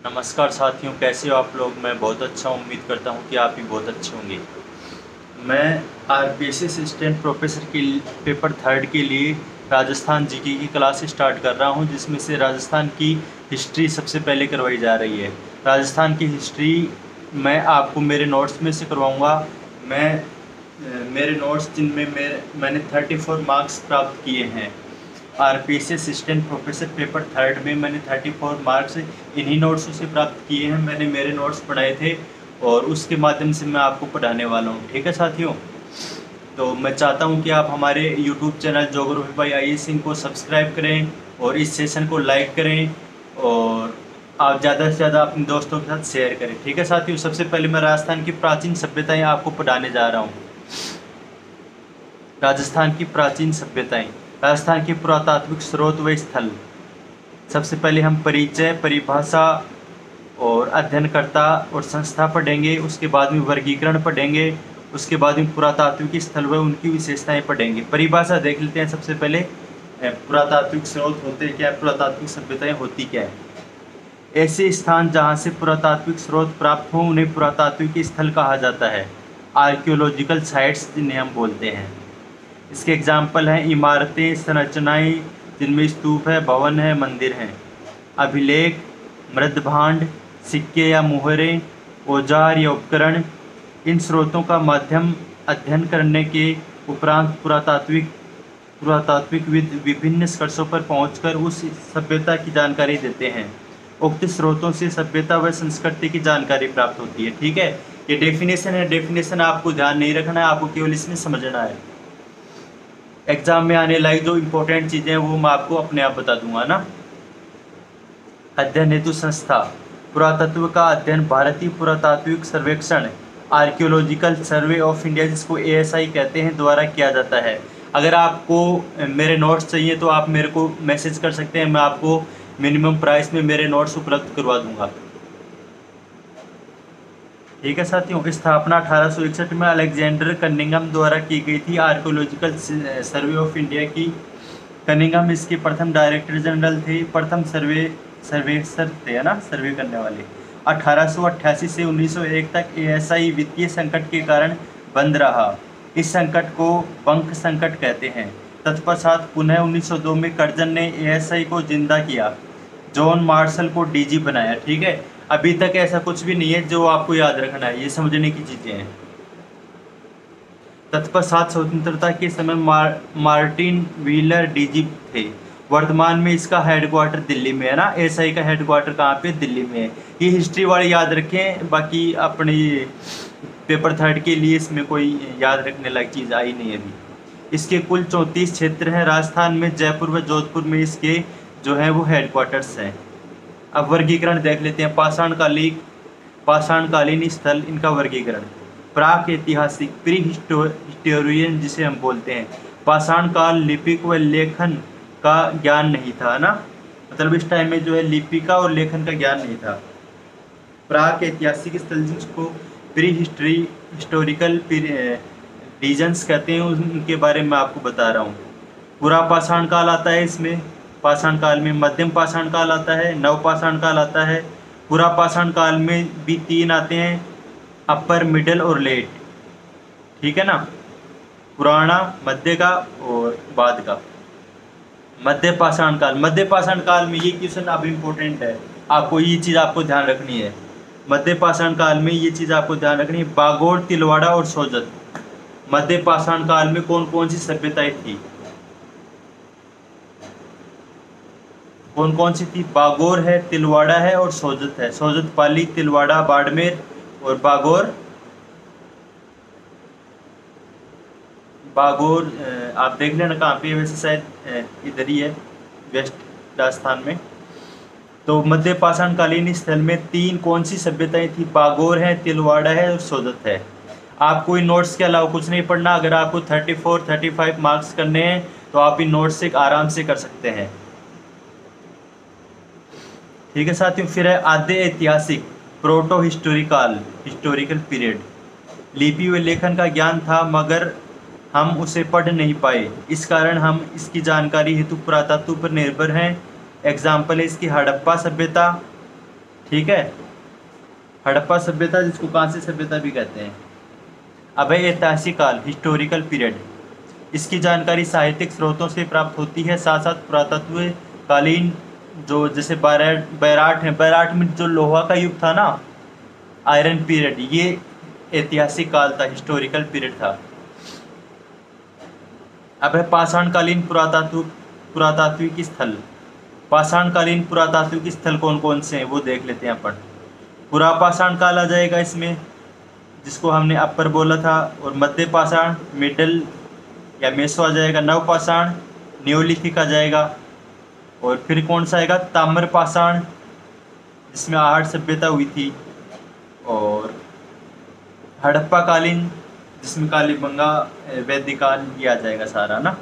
नमस्कार साथियों, कैसे हो आप लोग। मैं बहुत अच्छा हूँ। उम्मीद करता हूँ कि आप भी बहुत अच्छे होंगे। मैं आरपीएससी असिस्टेंट प्रोफेसर के पेपर थर्ड के लिए राजस्थान जीके की क्लास स्टार्ट कर रहा हूँ, जिसमें से राजस्थान की हिस्ट्री सबसे पहले करवाई जा रही है। राजस्थान की हिस्ट्री मैं आपको मेरे नोट्स में से करवाऊँगा। मेरे नोट्स जिनमें मैंने 34 मार्क्स प्राप्त किए हैं। RPSC assistant professor paper third में मैंने 34 मार्क्स इन्हीं नोट्सों से प्राप्त किए हैं। मैंने मेरे नोट्स पढ़ाए थे और उसके माध्यम से मैं आपको पढ़ाने वाला हूँ। ठीक है साथियों, तो मैं चाहता हूँ कि आप हमारे यूट्यूब चैनल ज्योग्राफी बाय आई सिंह को सब्सक्राइब करें और इस सेशन को लाइक करें और आप ज़्यादा से ज़्यादा अपने दोस्तों के साथ शेयर करें। ठीक है साथियों, सबसे पहले मैं राजस्थान की प्राचीन सभ्यताएँ आपको पढ़ाने जा रहा हूँ। राजस्थान की प्राचीन सभ्यताएँ, राजस्थान के पुरातात्विक स्रोत व स्थल। सबसे पहले हम परिचय, परिभाषा और अध्ययनकर्ता और संस्था पढ़ेंगे। उसके बाद में वर्गीकरण पढ़ेंगे। उसके बाद में पुरातात्विक स्थल व उनकी विशेषताएं पढ़ेंगे। परिभाषा देख लेते हैं सबसे पहले। पुरातात्विक स्रोत होते क्या है, पुरातात्विक सभ्यताएं होती क्या है। ऐसे स्थान जहाँ से पुरातात्विक स्रोत प्राप्त हों उन्हें पुरातात्विक स्थल कहा जाता है। आर्कियोलॉजिकल साइट्स जिन्हें हम बोलते हैं। इसके एग्जाम्पल हैं इमारतें, संरचनाएं जिनमें स्तूप है, भवन है, मंदिर हैं। अभिलेख, मृदभांड, सिक्के या मुहरें, औजार या उपकरण। इन स्रोतों का माध्यम अध्ययन करने के उपरांत पुरातात्विकविद विभिन्न निष्कर्षों पर पहुंचकर उस सभ्यता की जानकारी देते हैं। उक्त स्रोतों से सभ्यता व संस्कृति की जानकारी प्राप्त होती है। ठीक है, ये डेफिनेशन है। डेफिनेशन आपको ध्यान नहीं रखना है, आपको केवल इसमें समझना है। एग्जाम में आने लायक जो इम्पोर्टेंट चीज़ें हैं वो मैं आपको अपने आप बता दूंगा ना। अध्ययन हेतु संस्था, पुरातत्व का अध्ययन भारतीय पुरातात्विक सर्वेक्षण आर्कियोलॉजिकल सर्वे ऑफ इंडिया, जिसको ASI कहते हैं, द्वारा किया जाता है। अगर आपको मेरे नोट्स चाहिए तो आप मेरे को मैसेज कर सकते हैं, मैं आपको मिनिमम प्राइस में मेरे नोट्स उपलब्ध करवा दूंगा। ठीक है साथियों, स्थापना 1861 में अलेक्जेंडर कनिंघम द्वारा की गई थी आर्कियोलॉजिकल सर्वे ऑफ इंडिया की। कनिंघम इसके प्रथम डायरेक्टर जनरल थे, प्रथम सर्वेसर थे, है ना, सर्वे करने वाले। 1888 से 1901 तक ASI वित्तीय संकट के कारण बंद रहा। इस संकट को बंक संकट कहते हैं। तत्पश्चात पुनः 1902 में कर्जन ने ASI को जिंदा किया, जॉन मार्शल को DG बनाया। ठीक है, अभी तक ऐसा कुछ भी नहीं है जो आपको याद रखना है, ये समझने की चीज़ें हैं। तत्पश्चात स्वतंत्रता के समय मार्टिन व्हीलर DG थे। वर्तमान में इसका हेडक्वार्टर दिल्ली में है ना। ASI का हेडक्वार्टर कहाँ पे, दिल्ली में है। ये हिस्ट्री वाले याद रखें, बाकी अपने पेपर थर्ड के लिए इसमें कोई याद रखने लायक चीज़ आई नहीं अभी। इसके कुल 34 क्षेत्र हैं। राजस्थान में जयपुर व जोधपुर में इसके जो है वो हेडक्वार्टर्स हैं। अब वर्गीकरण देख लेते हैं। पाषाणकालीन स्थल, इनका वर्गीकरण। प्राक ऐतिहासिक, प्री हिस्टोरियन जिसे हम बोलते हैं। पाषाण काल लिपिक व लेखन का ज्ञान नहीं था ना, मतलब इस टाइम में जो है लिपिका और लेखन का ज्ञान नहीं था। प्राक ऐतिहासिक स्थल जिसको प्री हिस्टोरिकल रीजन्स कहते हैं, उनके बारे में आपको बता रहा हूँ। पूरा पाषाण काल आता है इसमें। पाषाण काल में मध्यम पाषाण काल आता है, नव पाषाण काल आता है। पूरा पाषाण काल में भी 3 आते हैं, अपर, मिडल और लेट। ठीक है ना, पुराना, मध्य का और बाद का। मध्य पाषाण काल, मध्य पाषाण काल में ये क्वेश्चन अब इम्पोर्टेंट है, आपको ये चीज़ आपको ध्यान रखनी है। मध्य पाषाण काल में ये चीज़ आपको ध्यान रखनी है, बागोर, तिलवाड़ा और सोजत। मध्य पाषाण काल में कौन कौन सी सभ्यताएं थी, कौन कौन सी थी? बागोर है, तिलवाड़ा है और सोजत है। सोजत पाली, तिलवाड़ा बाड़मेर और बागोर आप देख लेना कहाँ पे है, वैसे शायद इधर ही है, वेस्ट राजस्थान में। तो मध्य पाषाणकालीन स्थल में 3 कौन सी सभ्यताएं थी? बागोर है, तिलवाड़ा है और सोजत है। आपको इन नोट्स के अलावा कुछ नहीं पढ़ना। अगर आपको 34-35 मार्क्स करने हैं तो आप इन नोट्स से आराम से कर सकते हैं। ठीक है साथियों, फिर है आद्य ऐतिहासिक, प्रोटो हिस्टोरिकल पीरियड। लिपि व लेखन का ज्ञान था मगर हम उसे पढ़ नहीं पाए, इस कारण हम इसकी जानकारी हेतु पुरातत्व पर निर्भर हैं। एग्जाम्पल है इसकी हड़प्पा सभ्यता। ठीक है। हड़प्पा सभ्यता, जिसको कांस्य सभ्यता भी कहते हैं। अब है ऐतिहासिक काल, हिस्टोरिकल पीरियड। इसकी जानकारी साहित्यिक स्रोतों से प्राप्त होती है, साथ साथ पुरातत्व कालीन जो जैसे बैराट है, बैराट में जो लोहा का युग था ना, आयरन पीरियड, ये ऐतिहासिक काल था, हिस्टोरिकल पीरियड था। अब है पाषाणकालीन पुरातात्विक स्थल। पाषाणकालीन पुरातात्विक स्थल कौन कौन से हैं वो देख लेते हैं अपन। पुरापाषाण काल आ जाएगा इसमें, जिसको हमने अपर बोला था, और मध्य पाषाण, मिडल या मेसो आ जाएगा। नवपाषाण, न्योलिथिक आ जाएगा। और फिर कौन सा आएगा, ताम्र पाषाण, जिसमें आहट सभ्यता हुई थी। और हड़प्पा कालीन, जिसमें कालीबंगा, वैदिक काल, ये आ जाएगा सारा ना।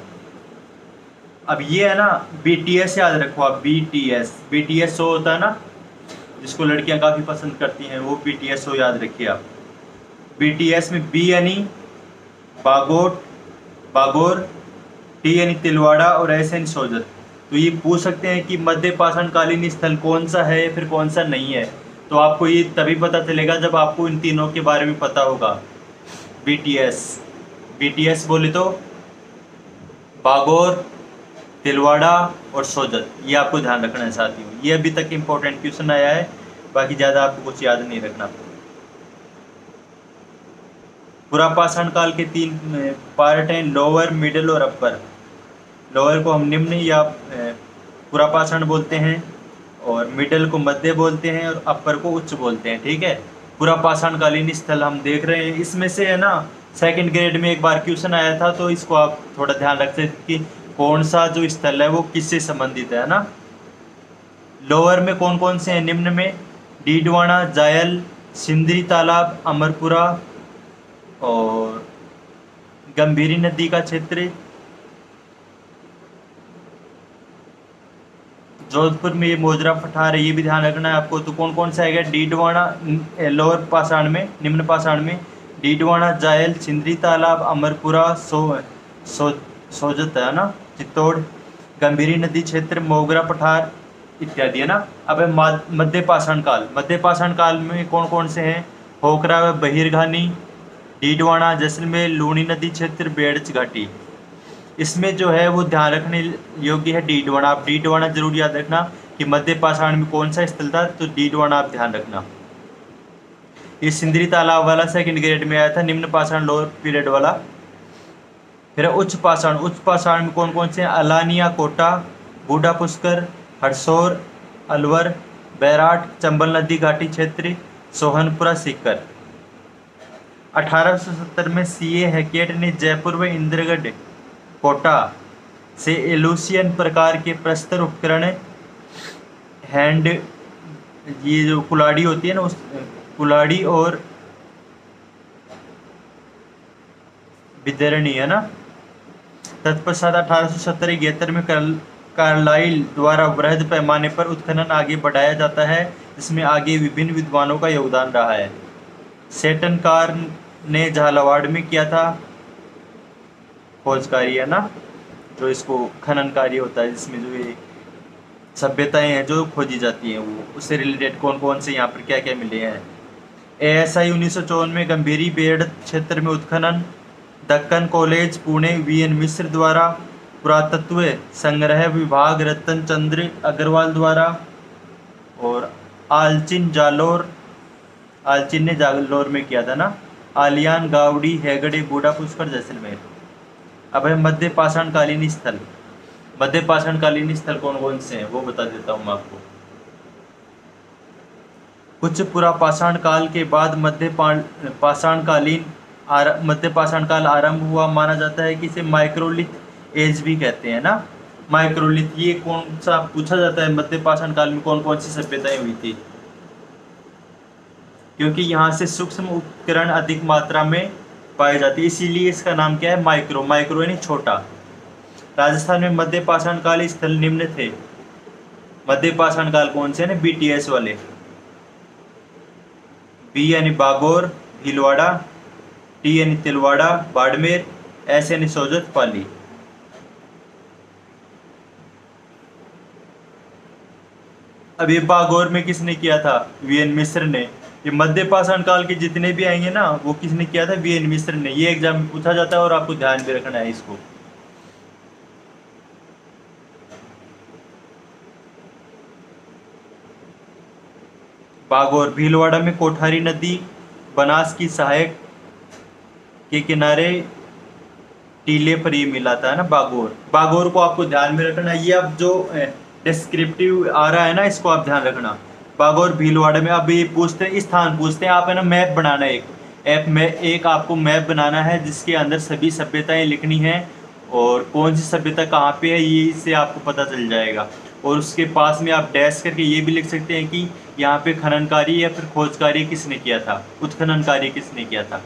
अब ये है ना, BTS याद रखो आप, BTS शो होता है ना, जिसको लड़कियां काफ़ी पसंद करती हैं, वो BTS शो याद रखिए आप। BTS में B यानी बागोर, T यानी तिलवाड़ा, और S यानी सोजत। तो ये पूछ सकते हैं कि मध्य पाषाणकालीन स्थल कौन सा है फिर कौन सा नहीं है। तो आपको ये तभी पता चलेगा जब आपको इन तीनों के बारे में पता होगा। BTS बोले तो बागोर, तिलवाड़ा और सोजत, ये आपको ध्यान रखना है साथियों। ये अभी तक इम्पोर्टेंट क्वेश्चन आया है, बाकी ज़्यादा आपको कुछ याद नहीं रखना। पुरापाषाण काल के 3 पार्ट हैं, लोअर, मिडिल और अपर। लोअर को हम निम्न या पुरापाषाण बोलते हैं, और मिडिल को मध्य बोलते हैं, और अपर को उच्च बोलते हैं। ठीक है। पुरापाषाणकालीन स्थल हम देख रहे हैं, इसमें से है ना सेकंड ग्रेड में एक बार क्वेश्चन आया था, तो इसको आप थोड़ा ध्यान रखते हैं कि कौन सा जो स्थल है वो किससे संबंधित है ना। लोअर में कौन कौन से हैं, निम्न में डीडवाना, जायल, सिंदरी तालाब, अमरपुरा और गंभीरी नदी का क्षेत्र। जोधपुर में ये मोजरा पठार है, ये भी ध्यान रखना है आपको। तो कौन कौन सा आएगा, डीडवाना लोअर पाषाण में, निम्न पाषाण में डीडवाना, जायल, सिंदरी तालाब, अमरपुरा, सोजत है ना, चित्तौड़, गंभीरी नदी क्षेत्र, मोगरा पठार इत्यादि है ना। अब है मध्य पाषाण काल। मध्य पाषाण काल में कौन कौन से हैं, होकरा व बहिरघानी, डीडवाना, जैसलमेर, लूणी नदी क्षेत्र, बेड़च घाटी। इसमें जो है वो ध्यान रखने योग्य है डीडवाना। आप डीडवाना जरूर याद रखना कि मध्य पाषाण में कौन सा स्थल था, तो डीडवाना आप ध्यान रखना। ये सिंदरी तालाब वाला सेकंड ग्रेड में आया था, निम्न पाषाण लोअर पीरियड वाला। फिर उच्च पाषाण, उच्च पाषाण में कौन कौन से हैं, अलानिया, कोटा, बूढ़ा पुष्कर, हरसौर, अलवर, बैराट, चंबल नदी घाटी क्षेत्र, सोहनपुरा, सीकर। 1870 में CA हैकेट ने जयपुर व इंद्रगढ़, कोटा से एलुसियन प्रकार के प्रस्तर उपकरण, हैंड, ये जो कुलाड़ी होती है ना, उस कुलाड़ी और विदरणी है ना। तत्पश्चात 1870-71 में कार्लाइल द्वारा वृहद पैमाने पर उत्खनन आगे बढ़ाया जाता है, जिसमें आगे विभिन्न विद्वानों का योगदान रहा है। सेटनकार ने झालावाड़ में किया था खोज कार्य है ना, जो इसको खनन कार्य होता है, जिसमें जो ये सभ्यताएं हैं जो खोजी जाती हैं, वो उससे रिलेटेड कौन कौन से यहाँ पर क्या क्या मिले हैं। ASI 1954 में गंभीरी बेड़ क्षेत्र में उत्खनन। दक्कन कॉलेज पुणे VN मिश्र द्वारा। पुरातत्व संग्रह विभाग रतन चंद्र अग्रवाल द्वारा। और आलचिन ने जालोर में किया था ना। आलियान, गावड़ी, हेगड़े, बूढ़ा पुष्कर, जैसलमेर। अब है मध्य पाषाणकालीन स्थल। मध्य पाषाणकालीन स्थल कौन कौन से हैं वो बता देता हूँ मैं आपको। उच्च पुरापाषाण काल के बाद मध्य पाषाण काल आरंभ हुआ। माना जाता है कि इसे माइक्रोलिथ एज भी कहते हैं ना। माइक्रोलिथ, ये कौन सा पूछा जाता है, मध्य पाषाण काल में कौन कौन सी सभ्यताएं हुई थी, क्योंकि यहाँ से सूक्ष्म उपकरण अधिक मात्रा में पाए जाते हैं, इसीलिए इसका नाम क्या है, माइक्रो यानी छोटा। राजस्थान में मध्य पाषाण काल स्थल निम्न थे। मध्य पाषाण काल कौन से हैं, BTS वाले। B यानी बागोर, भीलवाड़ा, T यानी तिलवाड़ा, बाड़मेर, S यानी सोजत, पाली। अब ये बागोर में किसने किया था? वीएन मिश्र ने। ये मध्य पाषाण काल के जितने भी आएंगे ना, वो किसने किया था? वीएन मिश्र ने। ये एग्जाम में पूछा जाता है और आपको ध्यान भी रखना है इसको। बागोर भीलवाड़ा में कोठारी नदी बनास की सहायक के किनारे टीले पर ये मिला था ना बागोर। बागोर को आपको ध्यान में रखना। ये अब जो डिस्क्रिप्टिव आ रहा है ना, इसको आप ध्यान रखना। बागोर भीलवाड़ा में। अब ये पूछते हैं स्थान, पूछते हैं आप है ना मैप बनाना है। ऐप में एक आपको मैप बनाना है जिसके अंदर सभी सभ्यताएं लिखनी है और कौन सी सभ्यता कहाँ पे है ये इससे आपको पता चल जाएगा। और उसके पास में आप डैश करके ये भी लिख सकते हैं कि यहाँ पे खनन कार्य या फिर खोज कार्य किसने किया था, उत्खनन कार्य किसने किया था।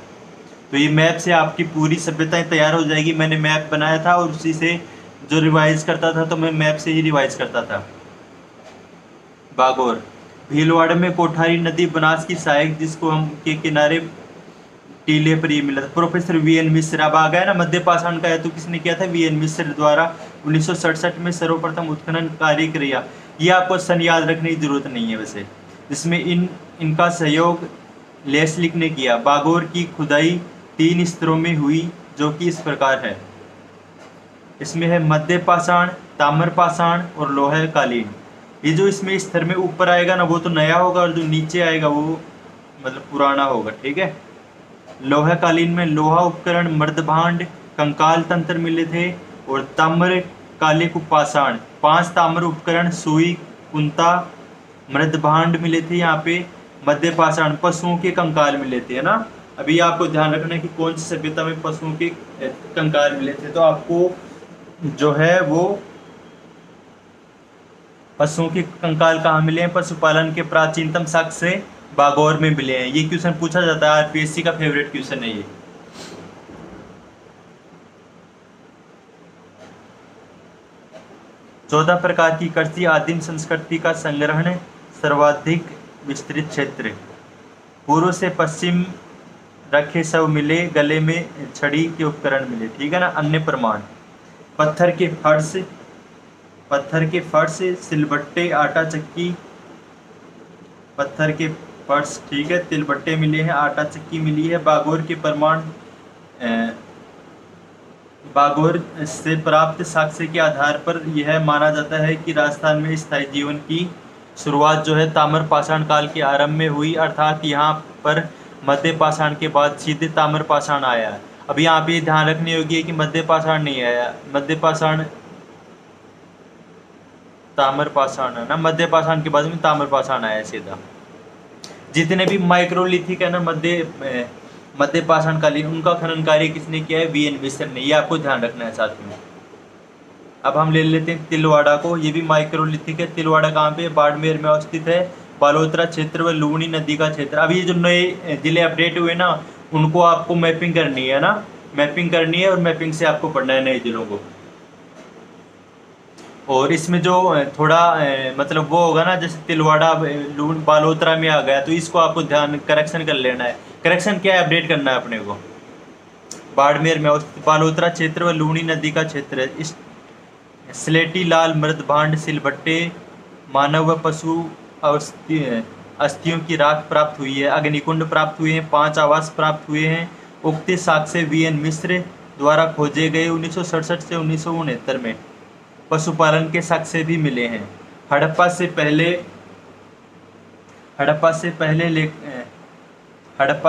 तो ये मैप से आपकी पूरी सभ्यताएं तैयार हो जाएगी। मैंने मैप बनाया था और उसी से जो रिवाइज करता था तो मैं मैप से ही रिवाइज करता था। बागोर भीलवाड़ा में कोठारी नदी बनास की सहायक जिसको हम के किनारे टीले पर ये मिला था। प्रोफेसर वीएन मिश्र। अब आ गया ना मध्य पाषाण का है तो किसने किया था? वीएन मिश्र द्वारा 1967 में सर्वप्रथम उत्खनन कार्य किया। ये आपको सन याद रखने की जरूरत नहीं है वैसे, जिसमें इनका सहयोग लेस्लिक ने किया। बागोर की खुदाई 3 स्तरों में हुई जो कि इस प्रकार है। इसमें है मध्य पाषाण, ताम्र पाषाण और लोहा कालीन। ये जो इसमें स्तर में ऊपर आएगा ना वो तो नया होगा और जो नीचे आएगा वो मतलब पुराना होगा, ठीक है। लोहा कालीन में लोहा उपकरण, मर्दभांड, कंकाल तंत्र मिले थे। और ताम्र काले को पाषाण 5 ताम्र उपकरण, सुई, कुंता, मृदभांड मिले थे। यहाँ पे मध्य पाषाण पशुओं के कंकाल मिले थे, है ना। अभी आपको ध्यान रखना है कि कौन सी सभ्यता में पशुओं के कंकाल मिले थे। तो आपको जो है वो पशुओं के कंकाल कहाँ मिले हैं? पशुपालन के प्राचीनतम साक्ष्य बागौर में मिले हैं। ये क्वेश्चन पूछा जाता है, आरपीएससी का फेवरेट क्वेश्चन है ये। चौदह प्रकार की कृषि आदिम संस्कृति का संग्रहण, सर्वाधिक विस्तृत क्षेत्र। पूर्व से पश्चिम रखे सब मिले, गले में छड़ी के उपकरण मिले, ठीक है ना। अन्य प्रमाण पत्थर के फर्श, सिलबट्टे, आटा चक्की, पत्थर के फर्श, ठीक है, तिलबट्टे मिले हैं, आटा चक्की मिली है। बागोर के प्रमाण बागोर से प्राप्त साक्ष्य के आधार पर यह माना जाता है कि राजस्थान में स्थायी जीवन की शुरुआत जो है ताम्र पाषाण काल के आरंभ में हुई, अर्थात यहाँ पर मध्य पाषाण के बाद सीधे ताम्र पाषाण आया है। अब यहाँ पे ध्यान रखने योग्य है कि मध्य पाषाण नहीं आया, मध्य पाषाण ताम्र पाषाण है ना, मध्य पाषाण के बाद में ताम्र पाषाण आया सीधा। जितने भी माइक्रोलिथिक है ना मध्य पाषाण कालीन, उनका खनन कार्य किसने किया है? वीएन मिश्र ने। ये आपको ध्यान रखना है साथ में। अब हम ले लेते हैं तिलवाड़ा को। ये भी माइक्रोलिथिक है। तिलवाड़ा कहाँ पे? बाड़मेर में अवस्थित है। बालोतरा क्षेत्र व लूणी नदी का क्षेत्र। अब ये जो नए जिले अपडेट हुए ना उनको आपको मैपिंग करनी है ना, मैपिंग करनी है और मैपिंग से आपको पढ़ना है नए जिलों को। और इसमें जो थोड़ा मतलब वो होगा ना, जैसे तिलवाड़ा बालोतरा में आ गया तो इसको आपको ध्यान करेक्शन कर लेना है। करेक्शन क्या है? अपडेट करना है अपने को। बाड़मेर में बालोतरा क्षेत्र व लूणी नदी का क्षेत्र है। इस स्लेटी लाल मृदभांड, सिलबट्टे, मानव व पशु अस्थियों की राख प्राप्त हुई है। अग्निकुंड प्राप्त हुए हैं। 5 आवास प्राप्त हुए हैं। उक्त साक्ष्य वीएन मिश्र द्वारा खोजे गए 1967 से 1969 में। पशुपालन के साक्ष्य भी मिले हैं। हड़प्पा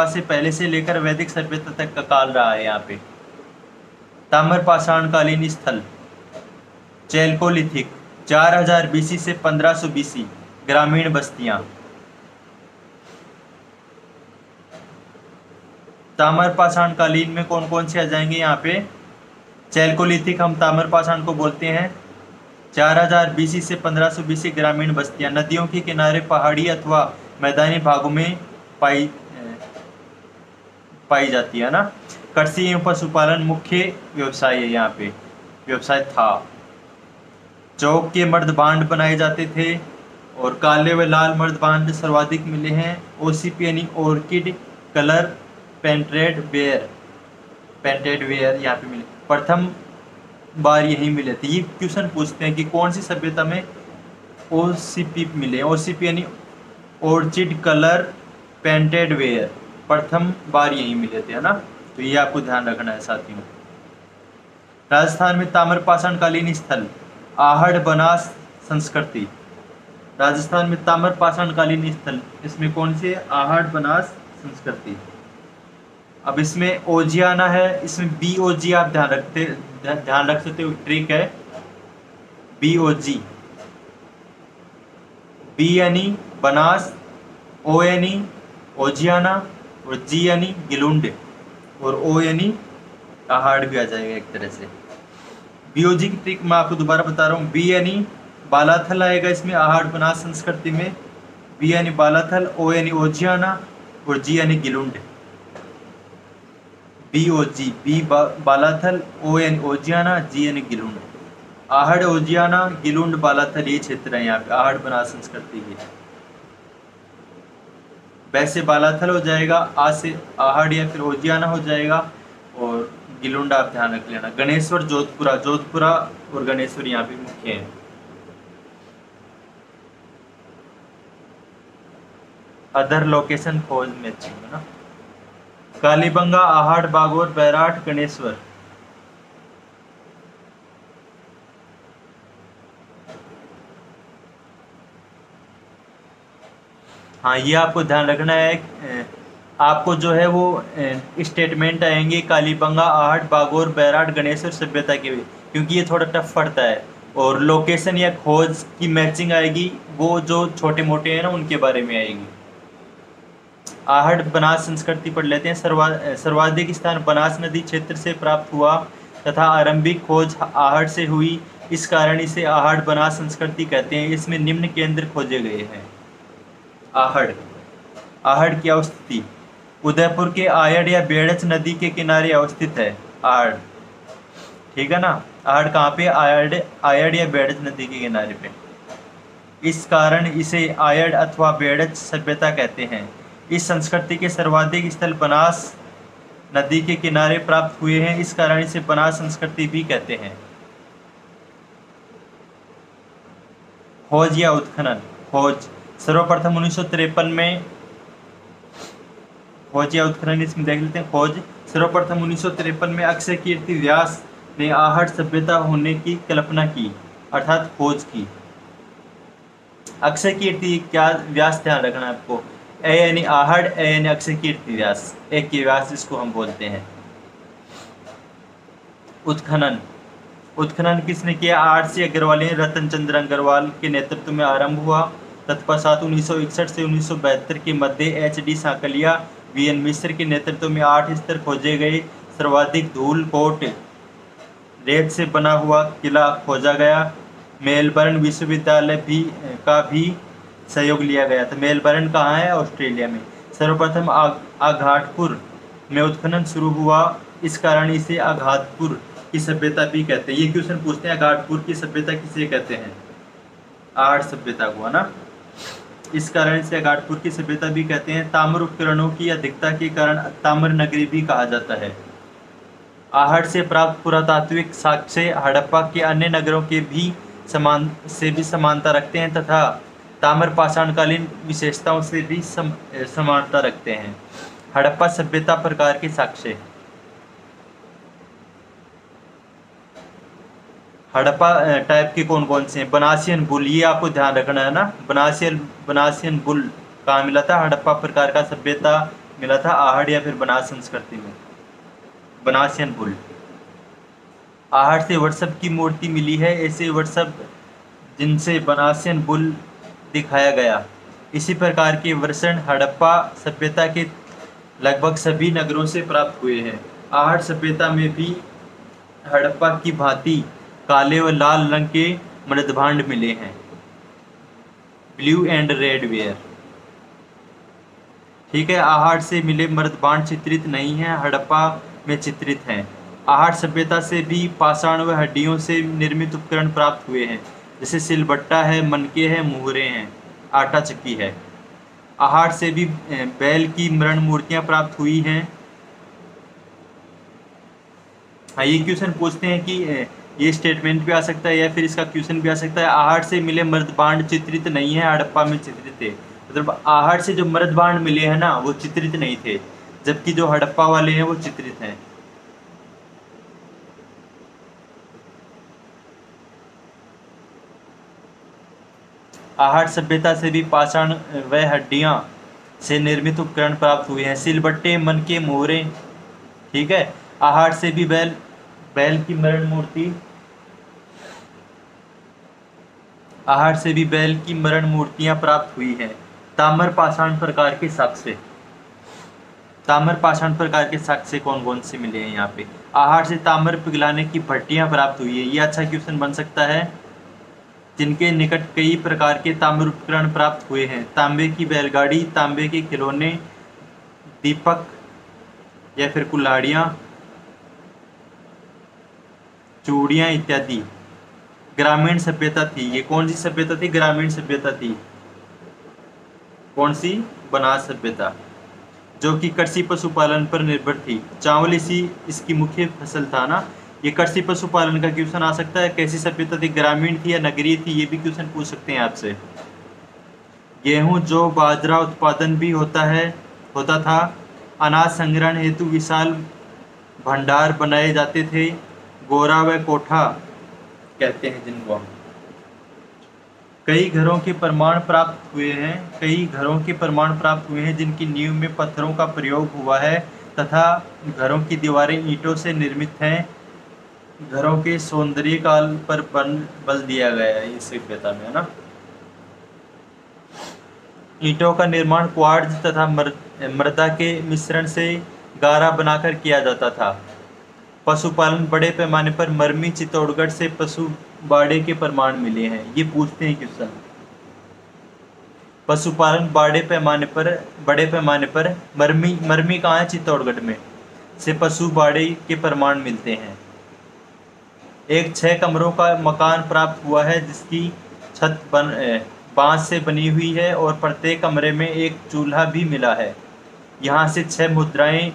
से पहले से लेकर वैदिक सभ्यता तक का काल रहा है यहाँ पे। ताम्र पाषाण कालीन स्थल चैल्कोलिथिक 4000 बीसी से 1500 बीसी, ग्रामीण बस्तियां। ताम्र पाषाण कालीन में कौन कौन से आ जाएंगे यहाँ पे? चैल्कोलिथिक हम ताम्र पाषाण को बोलते हैं। 4000 बीसी से 1500 बीसी, ग्रामीण बस्तियां। नदियों के किनारे पहाड़ी अथवा मैदानी भागों में पाई जाती है ना। कृषि एवं पशुपालन मुख्य व्यवसाय है यहाँ पे, व्यवसाय था। चौक के मर्दभांड बनाए जाते थे और काले व लाल मर्दभांड सर्वाधिक मिले हैं। ओसीपी यानी ऑर्किड कलर पेंटेड वेयर यहाँ पे मिले, प्रथम बार यही मिले थे। ये क्वेश्चन पूछते हैं कि कौन सी सभ्यता में OCP मिले। OCP यानी ऑर्चिड कलर पेंटेड वेयर, प्रथम बार यही मिले थे, है ना। तो ये आपको ध्यान रखना है साथियों। राजस्थान में ताम्रपाषाण कालीन स्थल आहड़ बनास संस्कृति। राजस्थान में ताम्रपाषाण कालीन स्थल, इसमें कौन से? आहड़ बनास संस्कृति। अब इसमें ओजियाना है, इसमें BOG आप ध्यान रख सकते हो, ट्रिक है। BOG, B यानी बनास, O यानी ओजियाना, और G यानी गिलुंड, और O यानी आहड़ भी आ जाएगा एक तरह से। BOG की ट्रिक मैं आपको दोबारा बता रहा हूँ। B यानी बालाथल आएगा इसमें, आहड़ बनास संस्कृति में। B यानी बालाथल, O यानी ओजियाना, और G यानी Gilund. BOG, B Balathal, O यानी ओजियाना, G यानी गिलुंड। आहड़, ओजियाना, गिलुंड, बालाथल, ये क्षेत्र है यहाँ पे आहड़ बनास संस्कृति के। वैसे बालाथल हो जाएगा, आ से आहड़ या फिर ओजियाना हो जाएगा, और गिलुंड आप ध्यान रख लेना। गणेश्वर जोधपुरा और गणेश्वर यहाँ पे मुख्य है। अदर लोकेशन खोज में अच्छी है ना। कालीबंगा, आहड़, बागोर, बैराट, गणेश्वर। हाँ, ये आपको ध्यान रखना है। आपको जो है वो स्टेटमेंट आएंगे कालीबंगा, आहड़, बागोर, बैराट, गणेश्वर सभ्यता के, क्योंकि ये थोड़ा टफ पड़ता है। और लोकेशन या खोज की मैचिंग आएगी, वो जो छोटे मोटे हैं ना उनके बारे में आएगी। आहड़ बनास संस्कृति पढ़ लेते हैं। सर्वाधिक स्थान बनास नदी क्षेत्र से प्राप्त हुआ तथा आरंभिक खोज आहड़ से हुई, इस कारण इसे आहड़ बनास संस्कृति कहते हैं। इसमें निम्न केंद्र खोजे गए हैं। आहड़ की अवस्थिति उदयपुर के आयड़ या बेड़च नदी के किनारे अवस्थित है। आहड़, ठीक है ना। आहड़ कहाँ पे? आयड़ या बेड़च नदी के किनारे पे। इस कारण इसे आयड़ अथवा बेड़च सभ्यता कहते हैं। इस संस्कृति के सर्वाधिक स्थल बनास नदी के किनारे प्राप्त हुए हैं, इस कारण इसे बनास संस्कृति भी कहते हैं। खोज या उत्खनन। खोज सर्वप्रथम 1953 में, खोज या उत्खनन इसमें देख लेते हैं। खोज सर्वप्रथम 1953 में अक्षय कीर्ति व्यास ने आहड़ सभ्यता होने की कल्पना की, अर्थात खोज की। अक्षय कीर्ति क्या व्यास, ध्यान रखना आपको। ए यानी आहड़, ए यानी अक्षय कीर्ति व्यास, एक के व्यास इसको हम बोलते हैं। उत्खनन। उत्खनन किसने किया? RC अग्रवाल ने रतन चंद्र अग्रवाल के नेतृत्व में आरंभ हुआ। तत्पश्चात 1961 से 1972 के मध्य HD सांकलिया, VN मिश्र के नेतृत्व में 8 स्तर खोजे गए। सर्वाधिक धूल कोट रेत से बना हुआ किला खोजा गया। मेलबर्न विश्वविद्यालय का भी सहयोग लिया गया था। मेलबर्न कहाँ है? ऑस्ट्रेलिया में। सर्वप्रथम आघाटपुर में उत्खनन शुरू हुआ, इस कारण इसे आघातपुर की सभ्यता भी कहते हैं। ये क्वेश्चन पूछते हैं, आघाटपुर की सभ्यता किसे कहते हैं? आहड़ सभ्यता को, है ना। इस कारण इसे आघाटपुर की सभ्यता भी कहते हैं। ताम्र उपकरणों की अधिकता के कारण ताम्र नगरी भी कहा जाता है। आहड़ से प्राप्त पुरातात्विक साक्ष्य हड़प्पा के अन्य नगरों के भी समानता रखते हैं तथा ताम्रपाषाणकालीन विशेषताओं से भी समानता रखते हैं। हड़प्पा सभ्यता प्रकार के साक्ष्य। हड़प्पा टाइप के कौन कौन से हैं? बनासियन बुल, ये आपको ध्यान रखना है ना। बनासियन बुल कहाँ मिला था? हड़प्पा प्रकार का सभ्यता मिला था आहड़ या फिर बनास संस्कृति में। बनासियन बुल। आहड़ से वर्षभ की मूर्ति मिली है। ऐसे वर्षभ जिनसे बनासियन बुल दिखाया गया। इसी प्रकार के वर्षण हड़प्पा सभ्यता के लगभग सभी नगरों से प्राप्त हुए हैं। आहड़ सभ्यता में भी हड़प्पा की भांति काले व लाल रंग के मृदभांड मिले हैं। ब्लू एंड रेड वेयर, ठीक है। आहड़ से मिले मृदभांड चित्रित नहीं हैं, हड़प्पा में चित्रित हैं। आहड़ सभ्यता से भी पाषाण व हड्डियों से निर्मित उपकरण प्राप्त हुए हैं, जैसे सिलबट्टा है, मनके हैं, मुहरे हैं, आटा चक्की है। आहड़ से भी बैल की मृण मूर्तियां प्राप्त हुई हैं। हाँ, ये क्वेश्चन पूछते हैं कि ये स्टेटमेंट भी आ सकता है या फिर इसका क्वेश्चन भी आ सकता है। आहट से मिले मृदभांड चित्रित नहीं है, हड़प्पा में चित्रित थे। मतलब आहट से जो मृदभांड मिले हैं ना वो चित्रित नहीं थे, जबकि जो हड़प्पा वाले हैं वो चित्रित हैं। आहट सभ्यता से भी पाषाण व हड्डियां से निर्मित उपकरण प्राप्त हुए हैं, सिलबट्टे, मन के मोहरे। ठीक है, आहट से भी बैल बैल की मरण मूर्ति, आहट से भी बैल की मरण मूर्तियां प्राप्त हुई हैं। ताम्र पाषाण प्रकार के साक्ष्य, ताम्र पाषाण प्रकार के साक्ष्य कौन कौन से मिले हैं यहाँ पे। आहट से ताम्र पिघलाने की भट्टियां प्राप्त हुई है, ये अच्छा क्वेश्चन बन सकता है। जिनके निकट कई प्रकार के ताम्र उपकरण प्राप्त हुए हैं, तांबे की बैलगाड़ी, तांबे के खिलौने, दीपक या फिर कुल्हाड़ियाँ, चूड़ियाँ इत्यादि। ग्रामीण सभ्यता थी, ये कौन सी सभ्यता थी? ग्रामीण सभ्यता थी। कौन सी? बनास सभ्यता, जो कि कृषि पशुपालन पर निर्भर थी। चावल इसकी मुख्य फसल था ना। ये कृषि पशुपालन का क्वेश्चन आ सकता है। कैसी सभ्यता थी? ग्रामीण थी या नगरीय थी? ये भी क्वेश्चन पूछ सकते हैं आपसे। गेहूं, जौ, बाजरा उत्पादन भी होता था। अनाज संग्रहण हेतु विशाल भंडार बनाए जाते थे। गोरा व कोठा कहते हैं जिनको हम। कई घरों के प्रमाण प्राप्त हुए हैं जिनकी नींव में पत्थरों का प्रयोग हुआ है तथा घरों की दीवारें ईंटों से निर्मित हैं। घरों के सौंदर्य काल पर बल दिया गया है इस सभ्यता में, है ना। ईंटों का निर्माण क्वार्ट्ज तथा मृदा के मिश्रण से गारा बनाकर किया जाता था। पशुपालन बड़े पैमाने पर मरमी, चित्तौड़गढ़ से पशु बाड़े के प्रमाण मिले हैं। ये पूछते हैं क्वेश्चन। पशुपालन बड़े पैमाने पर मरमी कहाँ है? चित्तौड़गढ़ में से पशु बाड़े के प्रमाण मिलते हैं। एक 6 कमरों का मकान प्राप्त हुआ है जिसकी छत बांस से बनी हुई है और प्रत्येक कमरे में एक चूल्हा भी मिला है। यहाँ से 6 मुद्राएं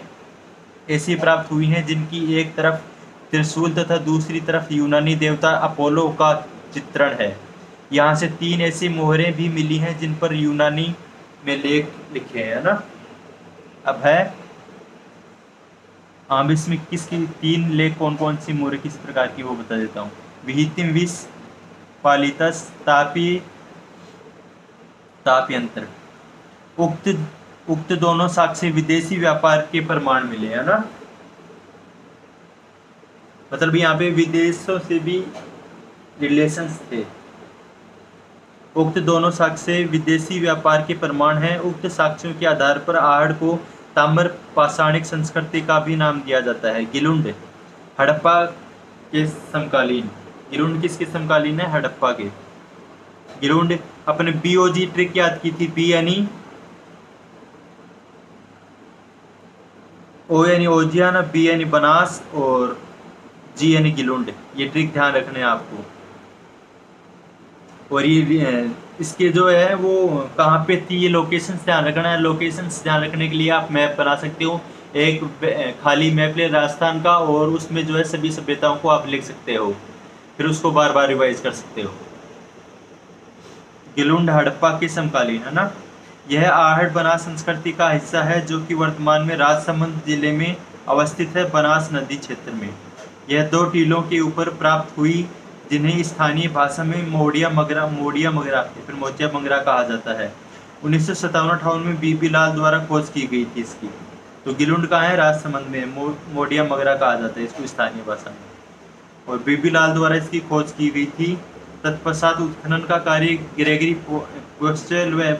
ऐसी प्राप्त हुई हैं जिनकी एक तरफ त्रिशूल तथा दूसरी तरफ यूनानी देवता अपोलो का चित्रण है। यहाँ से 3 ऐसी मोहरें भी मिली हैं जिन पर यूनानी में लेख लिखे हैं, ना। अब है इसमें किसकी 3 लेख कौन कौन सी मोहरें किस प्रकार की वो बता देता हूँ। विहितिम विष, पालितस, ताप्यंत्र। उक्त दोनों साक्ष्य विदेशी व्यापार के प्रमाण मिले, है ना। मतलब यहाँ पे विदेशों से भी रिलेशंस थे। उक्त दोनों साक्ष्य विदेशी व्यापार के प्रमाण हैं। उक्त साक्ष्यों के आधार पर आहड़ को ताम्र पाषाणिक संस्कृति का भी नाम दिया जाता है। गिलुंड हड़प्पा के समकालीन। गिलुंड किसके समकालीन है? हड़प्पा के। गिलुंड अपने BOG ट्रिक याद की थी। B यानी O यानी ओजियाना, B यानी बनास और G यानी गिलुंड। ये ट्रिक ध्यान रखना है आपको। और ये इसके जो है वो कहाँ पे थी, ये लोकेशंस ध्यान रखना है। लोकेशंस ध्यान रखने के लिए आप मैप बना सकते हो। एक खाली मैप ले राजस्थान का और उसमें जो है सभी सभ्यताओं को आप लिख सकते हो, फिर उसको बार बार रिवाइज कर सकते हो। गिलुंड हड़प्पा के समकालीन, है ना। यह आहड़ बनास संस्कृति का हिस्सा है जो कि वर्तमान में राजसमंद जिले में अवस्थित है, बनास नदी क्षेत्र में। यह 2 टीलों के ऊपर प्राप्त हुई जिन्हें स्थानीय भाषा में मोड़िया मगरा या फिर मोचिया मंगरा कहा जाता है। 1957-58 में बीबी लाल द्वारा खोज की गई थी इसकी। तो गिलुंड कहाँ है? राजसमंद में। मोड़िया मगरा कहा जाता है इसको स्थानीय भाषा में, और बीबी लाल द्वारा इसकी खोज की गई थी। तत्पश्चात उत्खनन का कार्य ग्रेगरी पोस्टेल व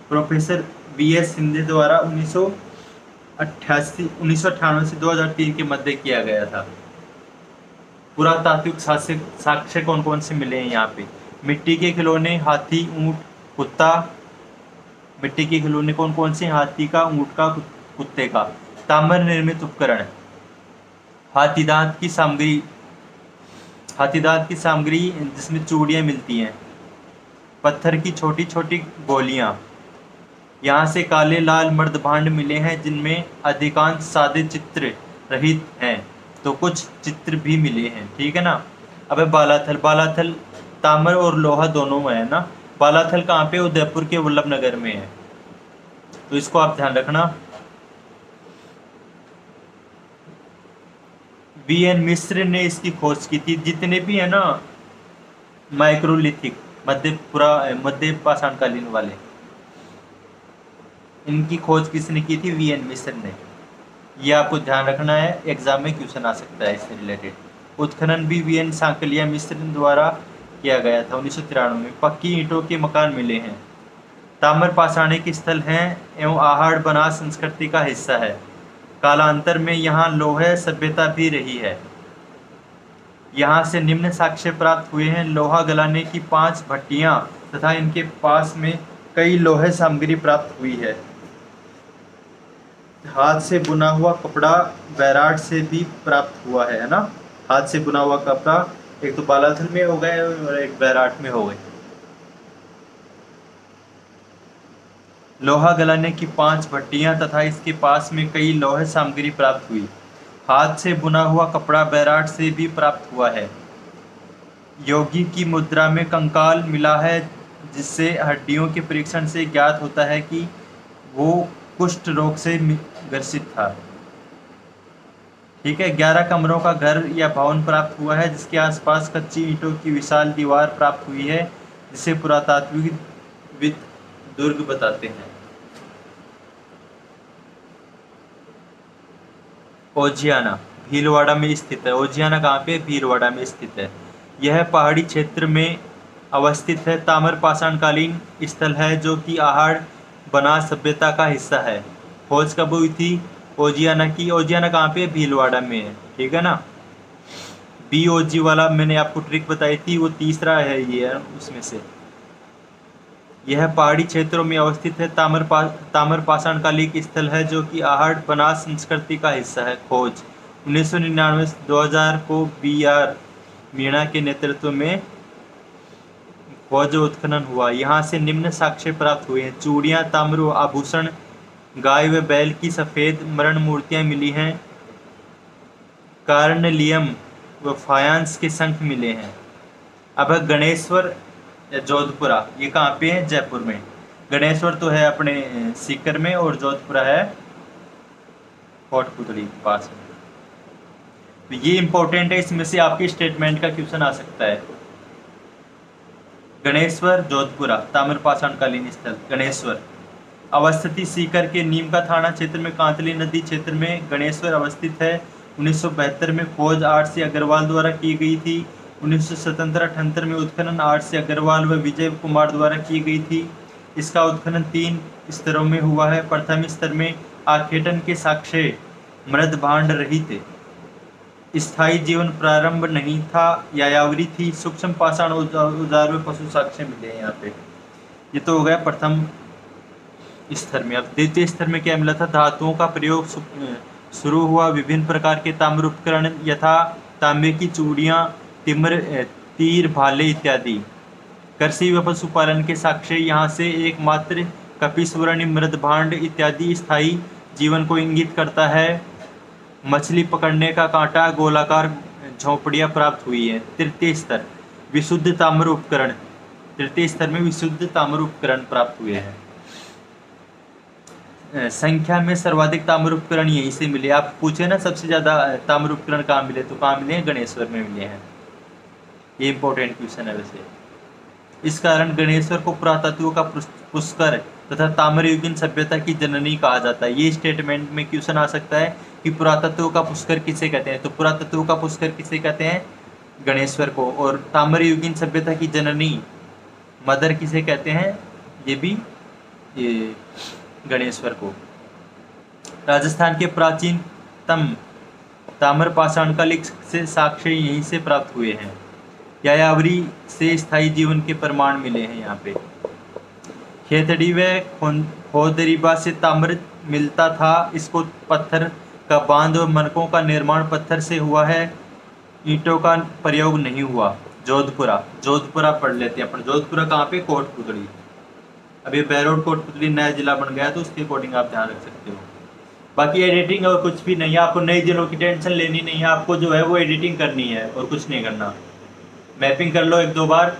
प्रोफेसर VS सिंधे द्वारा 1998 से 2003 के मध्य किया गया था। पुरातात्विक साक्ष्य कौन कौन से मिले हैं यहाँ पे? मिट्टी के खिलौने, हाथी, ऊंट, कुत्ता। मिट्टी के खिलौने कौन कौन से? हाथी का, ऊंट का, कुत्ते का। ताम्र निर्मित उपकरण, हाथीदांत की सामग्री जिसमें चूड़ियाँ मिलती हैं। पत्थर की छोटी छोटी गोलियाँ। यहाँ से काले लाल मृदभांड मिले हैं जिनमें अधिकांश सादे चित्र रहित हैं, तो कुछ चित्र भी मिले हैं। ठीक है ना। अब बालाथल, बालाथल ताम्र और लोहा दोनों में है ना। बालाथल कहाँ पे? उदयपुर के वल्लभ नगर में है, तो इसको आप ध्यान रखना। वीएन मिश्र ने इसकी खोज की थी। जितने भी है ना माइक्रोलिथिक मध्य पाषाणकालीन वाले, इनकी खोज किसने की थी? वीएन मिश्र ने। ये आपको ध्यान रखना है, एग्जाम में क्वेश्चन आ सकता है इससे रिलेटेड। उत्खनन भी वीएन सांकलिया मिश्र द्वारा किया गया था 1993 में। पक्की ईंटों के मकान मिले हैं। ताम्र पाषाणिक स्थल हैं एवं आहड़ बनास संस्कृति का हिस्सा है। कालांतर में यहाँ लोहे सभ्यता भी रही है। यहाँ से निम्न साक्ष्य प्राप्त हुए हैं। लोहा गलाने की 5 भट्टियाँ तथा इनके पास में कई लोहे सामग्री प्राप्त हुई है। हाथ से बुना हुआ कपड़ा बैराट से भी प्राप्त हुआ है ना। हाथ से बुना हुआ कपड़ा एक तो बालाथल में हो गए और एक बैराट में हो गए। लोहा गलाने की 5 भट्टियां तथा इसके पास में कई लोहे सामग्री प्राप्त हुई। हाथ से बुना हुआ कपड़ा बैराट से भी प्राप्त हुआ है। योगी की मुद्रा में कंकाल मिला है, जिससे हड्डियों के परीक्षण से ज्ञात होता है कि वो कुष्ठ रोग से ग्रसित था। ठीक है। 11 कमरों का घर या भवन प्राप्त हुआ है, जिसके आसपास कच्ची ईंटों की विशाल दीवार प्राप्त हुई है, जिसे पुरातात्विक दुर्ग बताते हैं। ओजियाना भीलवाड़ा में स्थित है। ओजियाना कहाँ पे? भीलवाड़ा में स्थित है। यह पहाड़ी क्षेत्र में अवस्थित है। ताम्र पाषाणकालीन स्थल है जो कि आहड़ बनास सभ्यता का हिस्सा है। खोज कब हुई थी ओजियाना की? ओजियाना कहाँ पे? भीलवाड़ा में है। ठीक है ना। BOG वाला मैंने आपको ट्रिक बताई थी, वो तीसरा है ये उसमें से। यह पहाड़ी क्षेत्रों में अवस्थित है। ताम्र पाषाणकालीन स्थल है जो कि आहड़ बनास संस्कृति का हिस्सा है। खोज 1999-2000 को BR मीणा के नेतृत्व में खोज उत्खनन हुआ। यहाँ से निम्न साक्ष्य प्राप्त हुए हैं। चूड़ियाँ, ताम्र आभूषण, गाय व बैल की सफ़ेद मरण मूर्तियाँ मिली हैं। कार्नेलियम व फायांस के शंख मिले हैं। अब गणेश्वर या जोधपुरा, ये कहाँ पे है? जयपुर में। गणेश्वर तो है अपने सीकर में और जोधपुरा है कोटपुतली के पास में। तो ये इंपॉर्टेंट है, इसमें से आपके स्टेटमेंट का क्वेश्चन आ सकता है। गणेश्वर जोधपुरा ताम्र पाषाणकालीन स्थल गणेश्वर अवस्थित सीकर के नीम का थाना क्षेत्र में कांतली नदी क्षेत्र में गणेश्वर अवस्थित है। 1972 में खोज RC अग्रवाल द्वारा की गई थी। 1977-78 में उत्खनन RC अग्रवाल व विजय कुमार द्वारा की गई थी। इसका उत्खनन 3 स्तरों में हुआ है। प्रथम स्तर में आखेटन के साक्ष्य मृद भांड रहित स्थायी जीवन प्रारंभ नहीं था, यायावरी थी। सूक्ष्म पाषाण औजार व पशु साक्ष्य मिले हैं यहाँ पे। ये तो हो गया प्रथम स्तर में। अब द्वितीय स्तर में क्या मिला था? धातुओं का प्रयोग शुरू हुआ। विभिन्न प्रकार के ताम्र उपकरण यथा तांबे की चूड़ियाँ, तीर, भाले इत्यादि। कृषि व पशुपालन के साक्ष्य यहाँ से एकमात्र कपिस्वर्ण, मृद भांड इत्यादि स्थायी जीवन को इंगित करता है। मछली पकड़ने का कांटा, गोलाकार झोंपड़ियाँ प्राप्त हुई है। तृतीय स्तर विशुद्ध ताम्र उपकरण। तृतीय स्तर में विशुद्ध ताम्र उपकरण प्राप्त हुए हैं। संख्या में सर्वाधिक ताम्र उपकरण यहीं से मिले। आप पूछे ना सबसे ज़्यादा ताम्र उपकरण कहाँ मिले, तो कहाँ मिले हैं? गणेश्वर में मिले हैं। ये इंपॉर्टेंट क्वेश्चन है वैसे। इस कारण गणेश्वर को पुरातत्व का पुष्कर तथा ताम्रयुगीन सभ्यता की जननी कहा जाता है। ये स्टेटमेंट में क्वेश्चन आ सकता है कि पुरातत्व का पुष्कर किसे कहते हैं, तो पुरातत्व का पुष्कर किसे कहते हैं? गणेश्वर को। और ताम्रयुगीन सभ्यता की जननी मदर किसे कहते हैं? ये भी ये गणेश्वर को। राजस्थान के प्राचीनतम ताम्र पाषाणकालीन से साक्ष्य यहीं से प्राप्त हुए हैं। यायावरी से स्थायी जीवन के प्रमाण मिले हैं यहाँ पे। खेतड़ी व खोदरीबा से ताम्र मिलता था। इसको पत्थर का बांध और मनकों का निर्माण पत्थर से हुआ है। ईंटों का प्रयोग नहीं हुआ। जोधपुरा पढ़ लेते हैं अपन। जोधपुरा कहाँ पे? कोटपुतली। अब ये बैरोड कोटपुतली नया जिला बन गया, तो उसके अकॉर्डिंग आप ध्यान रख सकते हो। बाकी एडिटिंग और कुछ भी नहीं है, आपको नए जिलों की टेंशन लेनी नहीं है। आपको जो है वो एडिटिंग करनी है और कुछ नहीं करना। मैपिंग कर लो एक दो बार,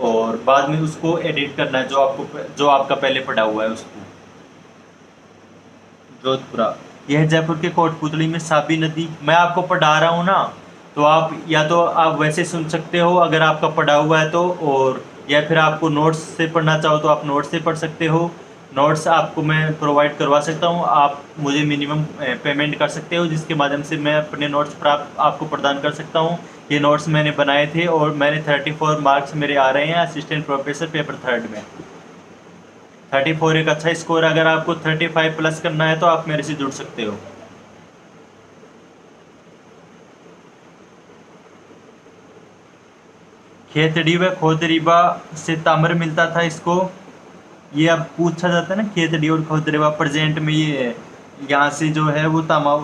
और बाद में उसको एडिट करना है जो आपका पहले पढ़ा हुआ है उसको। जोधपुरा, यह जयपुर के कोटपुतली में साबी नदी, मैं आपको पढ़ा रहा हूँ ना, तो आप या तो आप वैसे सुन सकते हो अगर आपका पढ़ा हुआ है तो, और या फिर आपको नोट्स से पढ़ना चाहो तो आप नोट्स से पढ़ सकते हो। नोट्स आपको मैं प्रोवाइड करवा सकता हूँ, आप मुझे मिनिमम पेमेंट कर सकते हो जिसके माध्यम से मैं अपने नोट्स प्राप्त आपको प्रदान कर सकता हूँ। ये नोट्स मैंने बनाए थे और मैंने 34 मार्क्स मेरे आ रहे हैं असिस्टेंट प्रोफेसर पेपर 3 में। 34 एक अच्छा स्कोर, अगर आपको 35 प्लस करना है तो आप मेरे से जुड़ सकते हो। खेतड़ी व खोदरीबा से ताम्र मिलता था इसको, ये अब पूछा जाता है ना, खेतड़ी और खोदरीबा प्रेजेंट में ये यहाँ से जो है वो तांबा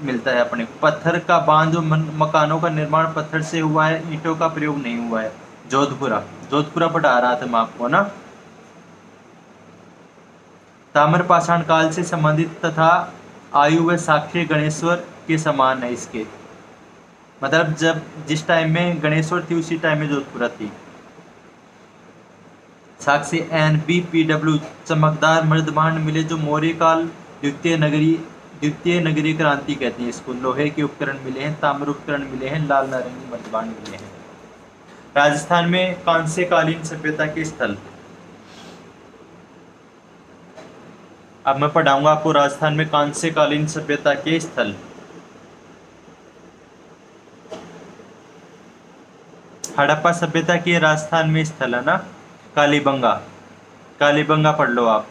मिलता है अपने। पत्थर का बांध और मकानों का निर्माण पत्थर से हुआ है, ईंटों का प्रयोग नहीं हुआ है। जोधपुरा पढ़ा रहा था मैं आपको ना। ताम्र पाषाण काल से संबंधित तथा आयु व साक्ष्य गणेश्वर के समान है इसके, मतलब जब जिस टाइम में गणेश्वर थी उसी टाइम में जोधपुरा थी। साक्ष्य NBPW चमकदार मर्दभांड मिले जो मौर्य काल द्वितीय नगरीय क्रांति कहते हैं इसको। लोहे के उपकरण मिले हैं, ताम्र उपकरण मिले हैं, लाल नारंगी मर्दभांड मिले हैं। राजस्थान में कांस्यकालीन सभ्यता के स्थल, अब मैं पढ़ाऊंगा आपको राजस्थान में कांस्यकालीन सभ्यता के स्थल। हड़प्पा सभ्यता के राजस्थान में स्थल है ना, कालीबंगा पढ़ लो आप।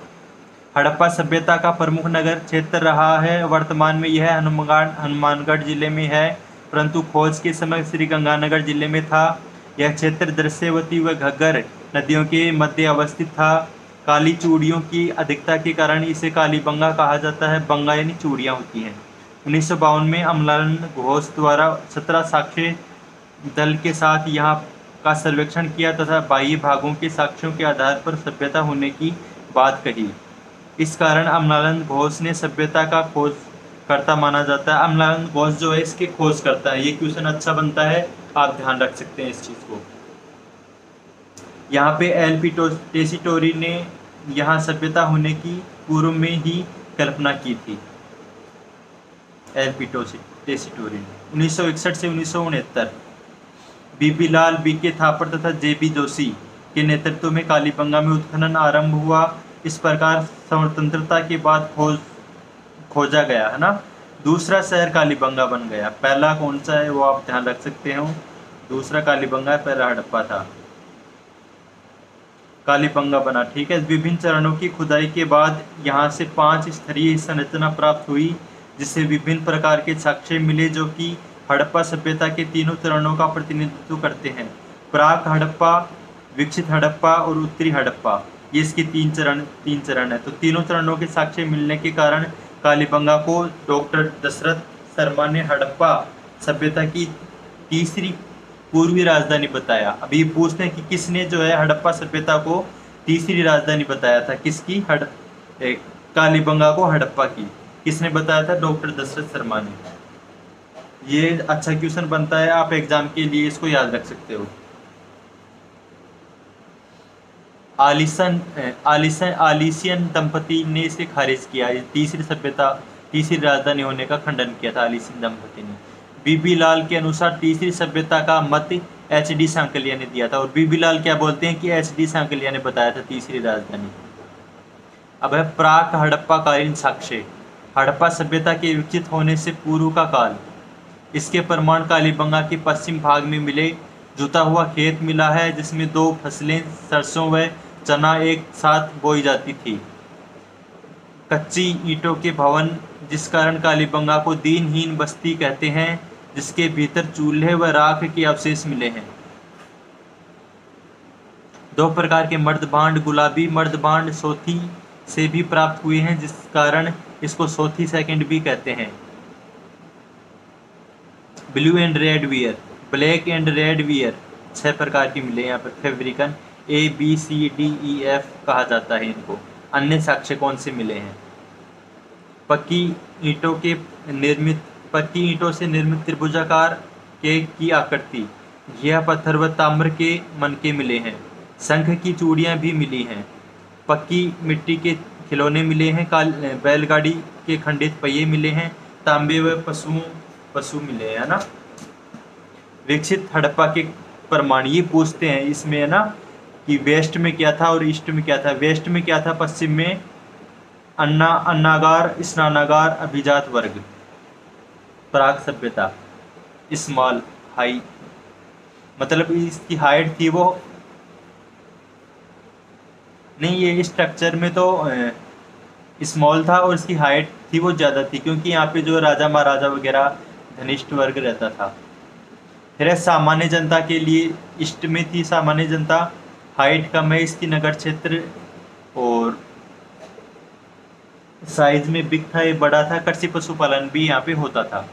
हड़प्पा सभ्यता का प्रमुख नगर क्षेत्र रहा है, वर्तमान में यह हनुमानगढ़ जिले में है, परंतु खोज के समय श्री गंगानगर जिले में था। यह क्षेत्र दृश्यवती व घग्गर नदियों के मध्य अवस्थित था। काली चूड़ियों की अधिकता के कारण इसे कालीबंगा कहा जाता है। बंगा यानी चूड़ियाँ होती हैं। 1952 में अमलानंद घोष द्वारा 17 साक्ष्य दल के साथ यहाँ का सर्वेक्षण किया तथा बाह्य भागों के साक्ष्यों के आधार पर सभ्यता होने की बात कही। इस कारण अमलानंद घोष ने सभ्यता का खोज करता माना जाता है। अमलानंद घोष जो है इसके खोज करता है। ये क्वेश्चन अच्छा बनता है, आप ध्यान रख सकते हैं इस चीज़ को। यहाँ पे LP टेसीटोरी ने यहाँ सभ्यता होने की पूर्व में ही कल्पना की थी। LP टेसीटोरी ने 1961 से 1969 बीबी लाल, BK थापर तथा JB जोशी के नेतृत्व में कालीबंगा में उत्खनन आरंभ हुआ। इस प्रकार स्वतंत्रता के बाद खोजा गया है ना, दूसरा शहर कालीबंगा बन गया। पहला कौन सा है वो आप ध्यान रख सकते हो, दूसरा कालीबंगा है, पहला हड़प्पा था। कालीबंगा बना, ठीक है। विभिन्न चरणों की खुदाई के बाद यहाँ से 5 स्तरीय संरचना प्राप्त हुई जिससे विभिन्न प्रकार के साक्ष्य मिले जो कि हड़प्पा सभ्यता के तीनों चरणों का प्रतिनिधित्व करते हैं। प्राक हड़प्पा, विकसित हड़प्पा और उत्तरी हड़प्पा, ये इसके तीन चरण है। तो तीनों चरणों के साक्ष्य मिलने के कारण कालीबंगा को डॉक्टर दशरथ शर्मा ने हड़प्पा सभ्यता की तीसरी पूर्वी राजधानी बताया। अभी पूछते हैं कि किसने जो है हड़प्पा सभ्यता को तीसरी राजधानी बताया था, किसकी? कालीबंगा को हड़प्पा की किसने बताया था? डॉक्टर दशरथ शर्मा ने। ये अच्छा क्वेश्चन बनता है, आप एग्जाम के लिए इसको याद रख सकते हो। आलिसियन दंपति ने इसे खारिज किया। तीसरी राजधानी होने का खंडन किया था आलिसियन दंपति ने। बीबी लाल के अनुसार तीसरी सभ्यता का मत HD सांकलिया ने दिया था। और बीबी लाल क्या बोलते हैं कि HD सांकलिया ने बताया था तीसरी राजधानी। अब है प्राक हड़प्पा कालीन साक्ष्य, हड़प्पा सभ्यता के विकसित होने से पूर्व का काल। इसके प्रमाण कालीबंगा के पश्चिम भाग में मिले। जुता हुआ खेत मिला है जिसमें 2 फसलें सरसों व चना एक साथ बोई जाती थी। कच्ची ईंटों के भवन, जिस कारण कालीबंगा को दीनहीन बस्ती कहते हैं, जिसके भीतर चूल्हे व राख के अवशेष मिले हैं। 2 प्रकार के मर्दभांड, गुलाबी मर्दभांड सोथी से भी प्राप्त हुए हैं, जिस कारण इसको सोथी सेकंड भी कहते हैं। Blue and red wear, black and red wear 6 प्रकार की मिले यहाँ पर। फैब्रिकन ABCDEF कहा जाता है इनको। अन्य साक्ष्य कौन से मिले हैं? पक्की ईंटों से निर्मित त्रिभुजाकार की आकृति, यह पत्थर व ताम्र के मनके मिले हैं। शंख की चूड़ियाँ भी मिली हैं। पक्की मिट्टी के खिलौने मिले हैं। बैलगाड़ी के खंडित पहिए मिले हैं। तांबे व पशु मिले हैं, है ना। विकसित हड़प्पा के प्रमाण ये पूछते हैं इसमें, है ना, कि वेस्ट में क्या था और ईस्ट में क्या था। वेस्ट में क्या था, पश्चिम में अन्नागार, स्नानागार, अभिजात वर्ग, प्राक सभ्यता, स्मॉल हाई, मतलब इसकी हाइट थी वो नहीं, ये स्ट्रक्चर में तो स्मॉल था और इसकी हाइट थी वो ज़्यादा थी, क्योंकि यहाँ पे जो राजा महाराजा वगैरह धनिष्ठ वर्ग रहता था। फिर सामान्य जनता के लिए ईस्ट में थी सामान्य जनता, हाइट कम है इसकी, नगर क्षेत्र और साइज में बिग था, ये बड़ा था। कृषि पशुपालन भी यहाँ पे होता था।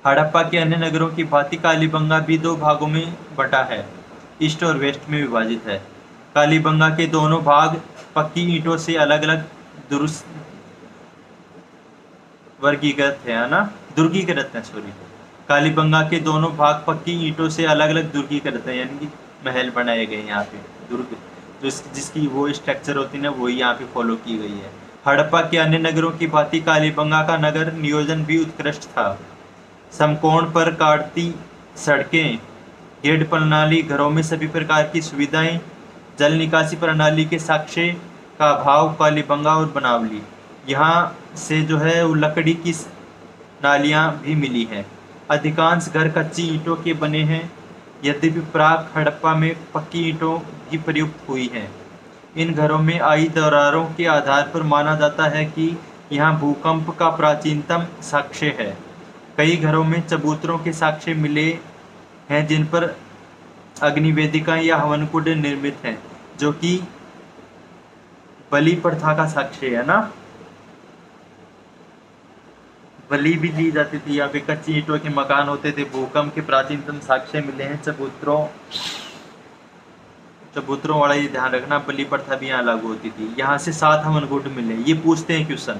हड़प्पा के अन्य नगरों की भांति कालीबंगा भी दो भागों में बटा है, ईस्ट और वेस्ट में विभाजित है। कालीबंगा के दोनों भाग पक्की ईंटों से अलग अलग दुरुस्त वर्गीकृत है ना, दुर्गीकृत है, सॉरी। कालीबंगा के दोनों भाग पक्की ईंटों से अलग अलग दुर्गीकृत है, यानी कि महल बनाए गए यहाँ पे। दुर्ग जो जिसकी वो स्ट्रक्चर होती है ना, वही यहाँ पे फॉलो की गई है। हड़प्पा के अन्य नगरों की भांति कालीबंगा का नगर नियोजन भी उत्कृष्ट था। समकोण पर काटती सड़कें, गेट प्रणाली, घरों में सभी प्रकार की सुविधाएं, जल निकासी प्रणाली के साक्ष्य का अभाव, कालीबंगा और बनावली। यहाँ से जो है वो लकड़ी की नालियाँ भी मिली हैं। अधिकांश घर कच्ची ईंटों के बने हैं, यद्यपि प्राक हड़प्पा में पक्की ईंटों भी प्रयुक्त हुई हैं। इन घरों में आई दरारों के आधार पर माना जाता है कि यहाँ भूकंप का प्राचीनतम साक्ष्य है। कई घरों में चबूतरों के साक्ष्य मिले हैं, जिन पर अग्निवेदिका या हवनकुंड निर्मित हैं, जो कि बलि प्रथा का साक्ष्य है ना। बलि भी दी जाती थी। यहाँ पे कच्ची ईंटों के मकान होते थे। भूकंप के प्राचीनतम साक्ष्य मिले हैं। चबूतरों वाला ये ध्यान रखना, बलि प्रथा भी यहाँ लागू होती थी। यहाँ से 7 हवनकुंड मिले। ये पूछते हैं क्वेश्चन,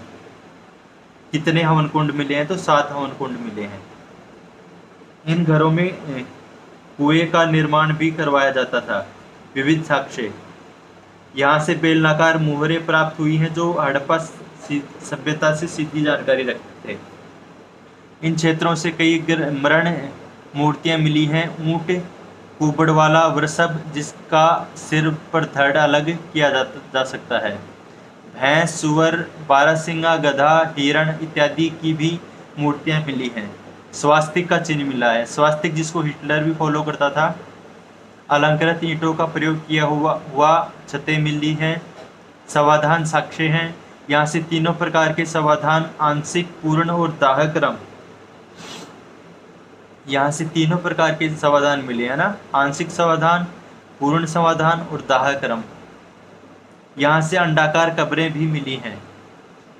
कितने हवनकुंड मिले हैं, तो 7 हवनकुंड मिले हैं। इन घरों में कुएं का निर्माण भी करवाया जाता था। विविध साक्ष्य, यहाँ से बेलनाकार मुहरें प्राप्त हुई हैं, जो हड़प्पा सभ्यता से सीधी जानकारी रखते थे। इन क्षेत्रों से कई मरण मूर्तियां मिली हैं। ऊंट, कुबड़ वाला वृषभ जिसका सिर पर धड़ अलग किया जा सकता है, भैंस, सुअर, बारहसिंगा, गधा, हिरण इत्यादि की भी मूर्तियां मिली हैं। स्वास्तिक का चिन्ह मिला है। स्वास्तिक जिसको हिटलर भी फॉलो करता था। अलंकृत ईंटों का प्रयोग किया हुआ छतें मिली हैं। समाधान साक्ष्य हैं। यहाँ से तीनों प्रकार के समाधान, आंशिक, पूर्ण और दाह क्रम, यहाँ से तीनों प्रकार के समाधान मिले हैं ना, आंशिक समाधान, पूर्ण समाधान और दाह क्रम। यहाँ से अंडाकार कब्रें भी मिली हैं।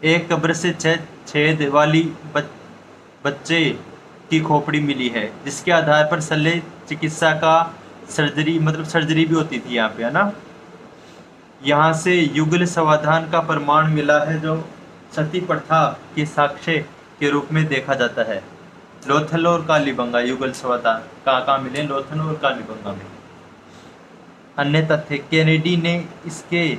एक कब्र से 6 छेद वाली बच्चे की खोपड़ी मिली है, जिसके आधार पर शल्य चिकित्सा का सर्जरी भी होती थी यहाँ पे, है ना। यहाँ से युगल समाधान का प्रमाण मिला है, जो सती प्रथा के साक्ष्य के रूप में देखा जाता है। लोथल और कालीबंगा युगल समाधान कहाँ मिले, लोथल और कालीबंगा में। अन्य तथ्य, केनेडी ने इसके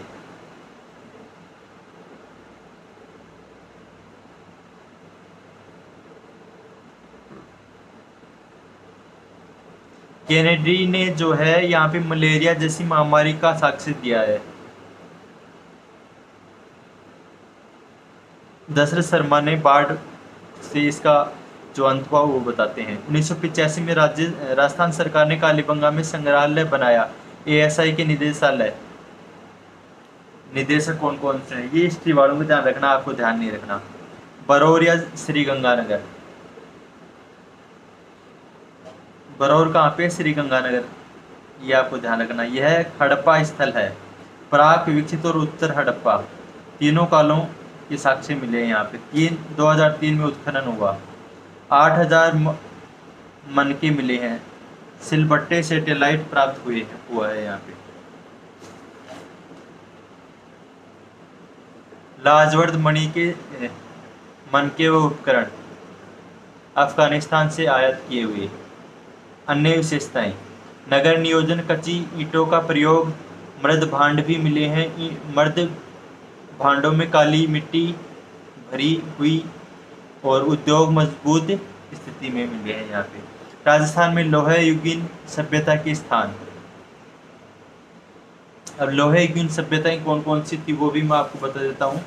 केनेडी ने जो है यहाँ पे मलेरिया जैसी महामारी का साक्ष्य दिया है। दशरथ शर्मा ने बाढ़ से इसका जो अंत हुआ वो बताते हैं। 1985 में राजस्थान सरकार ने कालीबंगा में संग्रहालय बनाया। एएसआई के निदेशक कौन कौन से हैं, ये हिस्ट्री वालों को ध्यान रखना, आपको ध्यान नहीं रखना। बरौर या श्रीगंगानगर, बरौर कहाँ पे, श्रीगंगानगर, ये आपको ध्यान रखना। यह हड़प्पा स्थल है। प्राक, विकसित और उत्तर हड़प्पा तीनों कालों के साक्ष्य मिले हैं यहाँ पे। 2003 में उत्खनन हुआ। 8000 मनके मिले हैं। सिलबट्टे सैटेलाइट प्राप्त हुआ है यहाँ पे। लाजवर्द मणि के मनके व उपकरण अफगानिस्तान से आयात किए हुए। अन्य विशेषताएं, नगर नियोजन, कच्ची ईंटों का प्रयोग, मृद भांड भी मिले हैं। मृद भांडों में काली मिट्टी भरी हुई और उद्योग मजबूत स्थिति में मिले हैं यहाँ पे। राजस्थान में लोहे युगीन सभ्यता के स्थान। अब लोहे युगीन सभ्यताएं कौन कौन सी थी वो भी मैं आपको बता देता हूँ।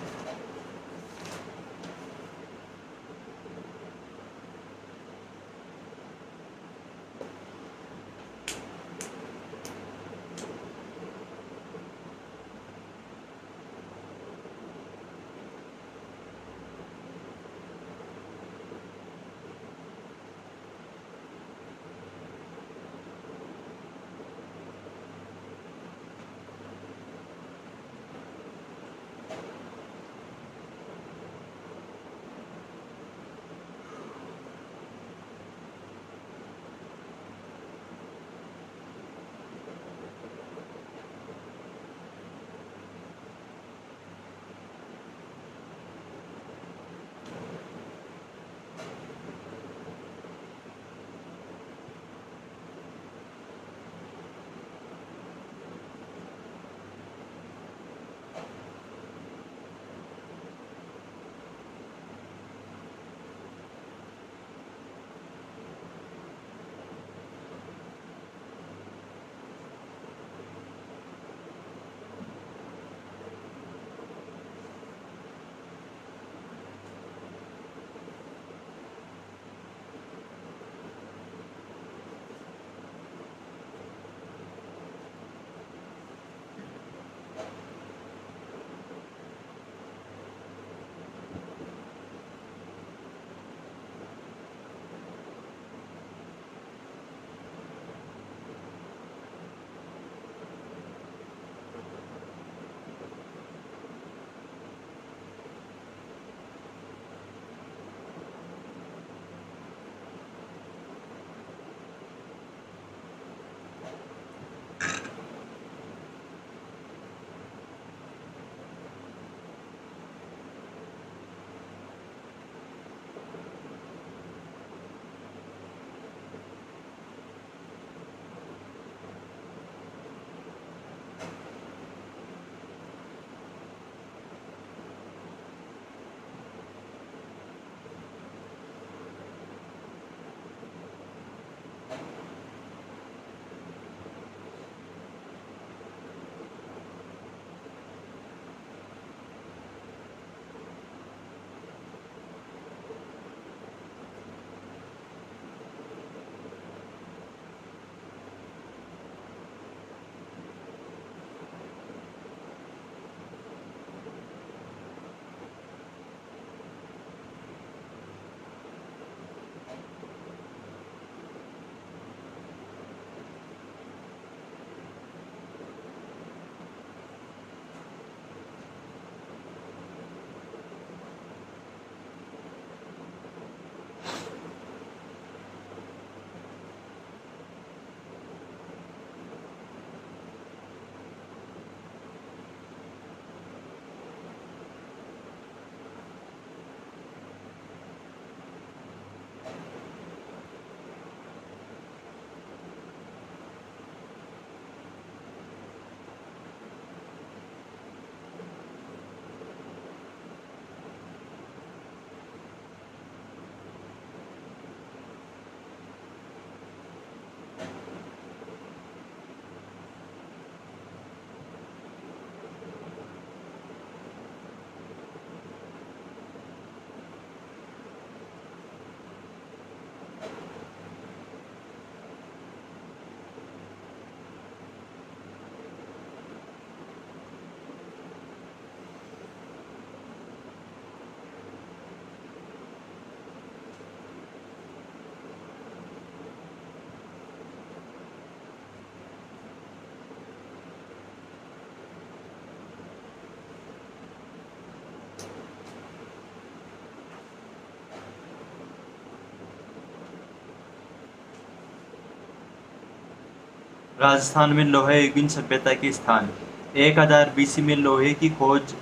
राजस्थान में लोहे युगीन सभ्यता के स्थान। 1000 BC में लोहे की खोज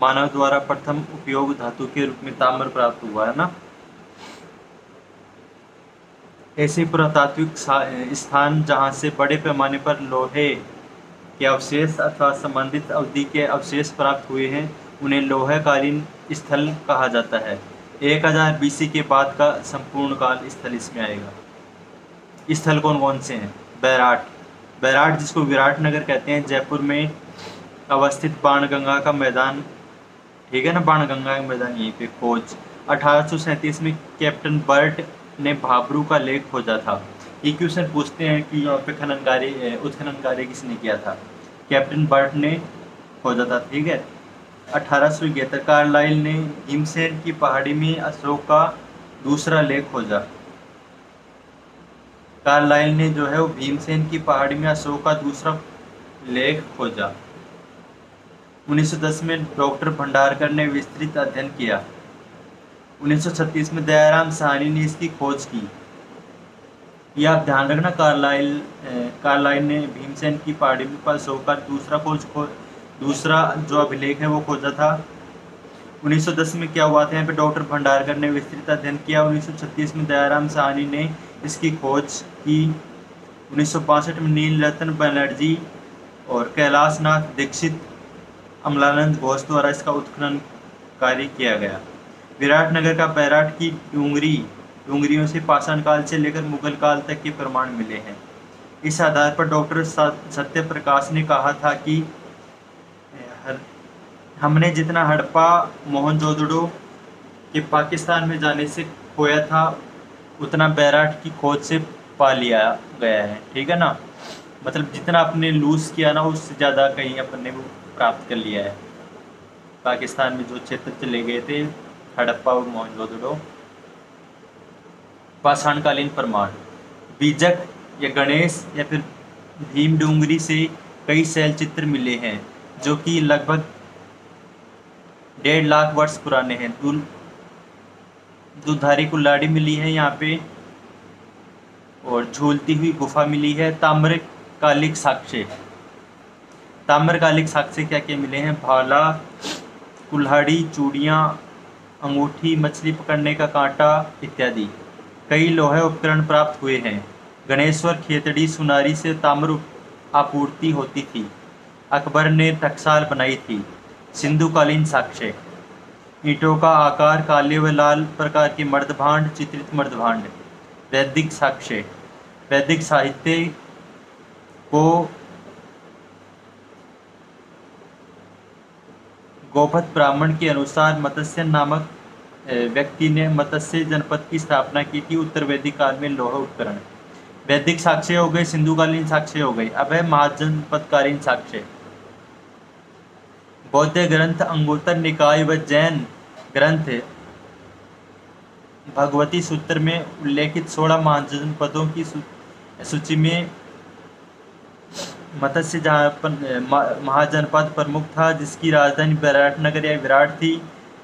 मानव द्वारा प्रथम उपयोग धातु के रूप में ताम्र प्राप्त हुआ है ना। ऐसे पुरातात्विक स्थान जहाँ से बड़े पैमाने पर लोहे के अवशेष अथवा संबंधित अवधि के अवशेष प्राप्त हुए हैं उन्हें लोहकालीन स्थल कहा जाता है। 1000 BC के बाद का संपूर्ण काल स्थल इसमें आएगा। स्थल कौन कौन से हैं? बैराट, बैराट जिसको विराट नगर कहते हैं, जयपुर में अवस्थित बाणगंगा का मैदान, ठीक है ना, बाणगंगा का मैदान यहीं पे खोज। 1837 में कैप्टन बर्ट ने भाबरू का लेख खोजा था। ये क्वेश्चन पूछते हैं कि यहाँ पे खनन कार्य उत्खनन कार्य किसने किया था? कैप्टन बर्ट ने खोजा था, ठीक है। 1871 कार्लाइल ने भीमसेन की पहाड़ी में अशोक का दूसरा लेख खोजा। कार्लाइल ने जो है वो भीमसेन की पहाड़ी में अशोक का दूसरा लेख खोजा। 1910 में डॉक्टर भंडारकर ने विस्तृत अध्ययन किया। 1936 में दयाराम साहनी ने इसकी खोज की। यह आप ध्यान रखना, कार्लाइल ने भीमसेन की पहाड़ी में अशोक का दूसरा जो अभिलेख है वो खोजा था। 1910 में क्या हुआ था यहाँ पे? डॉक्टर भंडारकर ने विस्तृत अध्ययन किया। 1936 में दयाराम साहनी ने इसकी खोज की। 1962 में नील रतन बनर्जी और कैलाशनाथ दीक्षित अमलानंद घोष द्वारा इसका उत्खनन कार्य किया गया। विराटनगर का बैराट की डूंगरियों से पाषाण काल से लेकर मुगल काल तक के प्रमाण मिले हैं। इस आधार पर डॉक्टर सत्यप्रकाश ने कहा था कि हमने जितना हड़प्पा मोहनजोदड़ो के पाकिस्तान में जाने से खोया था उतना बैराट की खोज से पा लिया गया है, ठीक है ना। मतलब जितना आपने लूज किया ना उससे ज़्यादा कहीं अपने प्राप्त कर लिया है। पाकिस्तान में जो क्षेत्र चले गए थे हड़प्पा और मोहनजोदड़ो। पाषाणकालीन प्रमाण, बीजक या गणेश या फिर भीम डूंगरी से कई शैल चित्र मिले हैं जो कि लगभग 1.5 लाख वर्ष पुराने हैं। दुधारी कुल्हाड़ी मिली है यहाँ पे और झूलती हुई गुफा मिली है। ताम्रकालिक साक्ष्य क्या क्या मिले हैं? भाला, कुल्हाड़ी, चूड़ियाँ, अंगूठी, मछली पकड़ने का कांटा इत्यादि। कई लोहे उपकरण प्राप्त हुए हैं। गणेश्वर खेतड़ी सुनारी से ताम्र आपूर्ति होती थी। अकबर ने टकसाल बनाई थी। सिंधुकालीन साक्ष्य, ईंटों का आकार, काले व लाल प्रकार के मर्दभांड, चित्रित मर्दभांड। वैदिक साक्ष्य, वैदिक साहित्य को गोपथ ब्राह्मण के अनुसार मत्स्य नामक व्यक्ति ने मत्स्य जनपद की स्थापना की थी। उत्तर वैदिक काल में लोह उपकरण। वैदिक साक्ष्य हो गए, सिंधुकालीन साक्ष्य हो गए। अब है महाजनपदकालीन साक्ष्य। बौद्ध ग्रंथ अंगुत्तर निकाय व जैन ग्रंथ भगवती सूत्र में उल्लेखित 16 महाजनपदों की सूची में मत्स्य महाजनपद प्रमुख था, जिसकी राजधानी विराटनगर या विराट थी।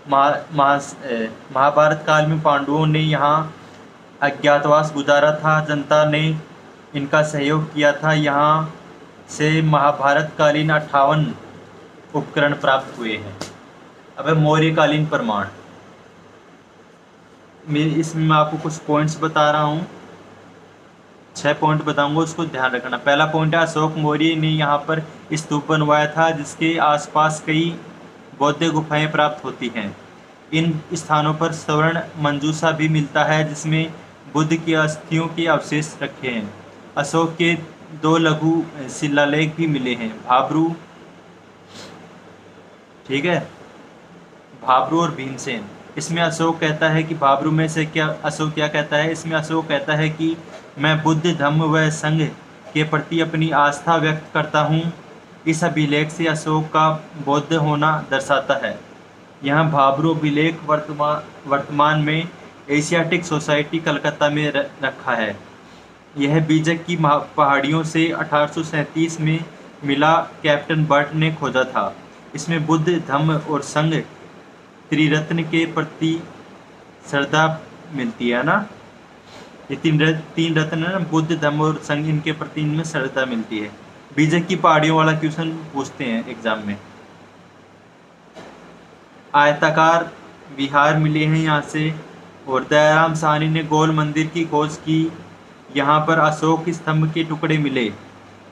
महाभारत काल में पांडवों ने यहाँ अज्ञातवास गुजारा था। जनता ने इनका सहयोग किया था। यहाँ से महाभारत कालीन 58 उपकरण प्राप्त हुए हैं। अब मौर्यकालीन प्रमाण। इसमें मैं आपको कुछ पॉइंट्स बता रहा हूँ, 6 पॉइंट बताऊंगा, उसको ध्यान रखना। पहला पॉइंट है, अशोक मौर्य ने यहाँ पर स्तूप बनवाया था जिसके आसपास कई बौद्ध गुफाएं प्राप्त होती हैं। इन स्थानों पर स्वर्ण मंजूषा भी मिलता है जिसमें बुद्ध की अस्थियों के अवशेष रखे हैं। अशोक के 2 लघु शिलालेख भी मिले हैं, भाबरू, ठीक है, भाबरू और भीमसेन। इसमें अशोक कहता है कि भाबरू में से अशोक क्या कहता है? इसमें अशोक कहता है कि मैं बुद्ध धम्म व संघ के प्रति अपनी आस्था व्यक्त करता हूँ। इस अभिलेख से अशोक का बौद्ध होना दर्शाता है। यहाँ भाबरू अभिलेख वर्तमान में एशियाटिक सोसाइटी कलकत्ता में रखा है। यह बीजक की पहाड़ियों से 1837 में मिला, कैप्टन बर्ट ने खोजा था। इसमें बुद्ध धम्म और संघ त्रिरत्न के प्रति श्रद्धा मिलती है ना। ये तीन रत्न है ना, बुद्ध धम्म और संघ, इनके प्रति इनमें श्रद्धा मिलती है। बीजक की पहाड़ियों वाला क्वेश्चन पूछते हैं एग्जाम में। आयताकार विहार मिले हैं यहाँ से। और दयाराम साहनी ने गोल मंदिर की खोज की। यहाँ पर अशोक स्तंभ के टुकड़े मिले।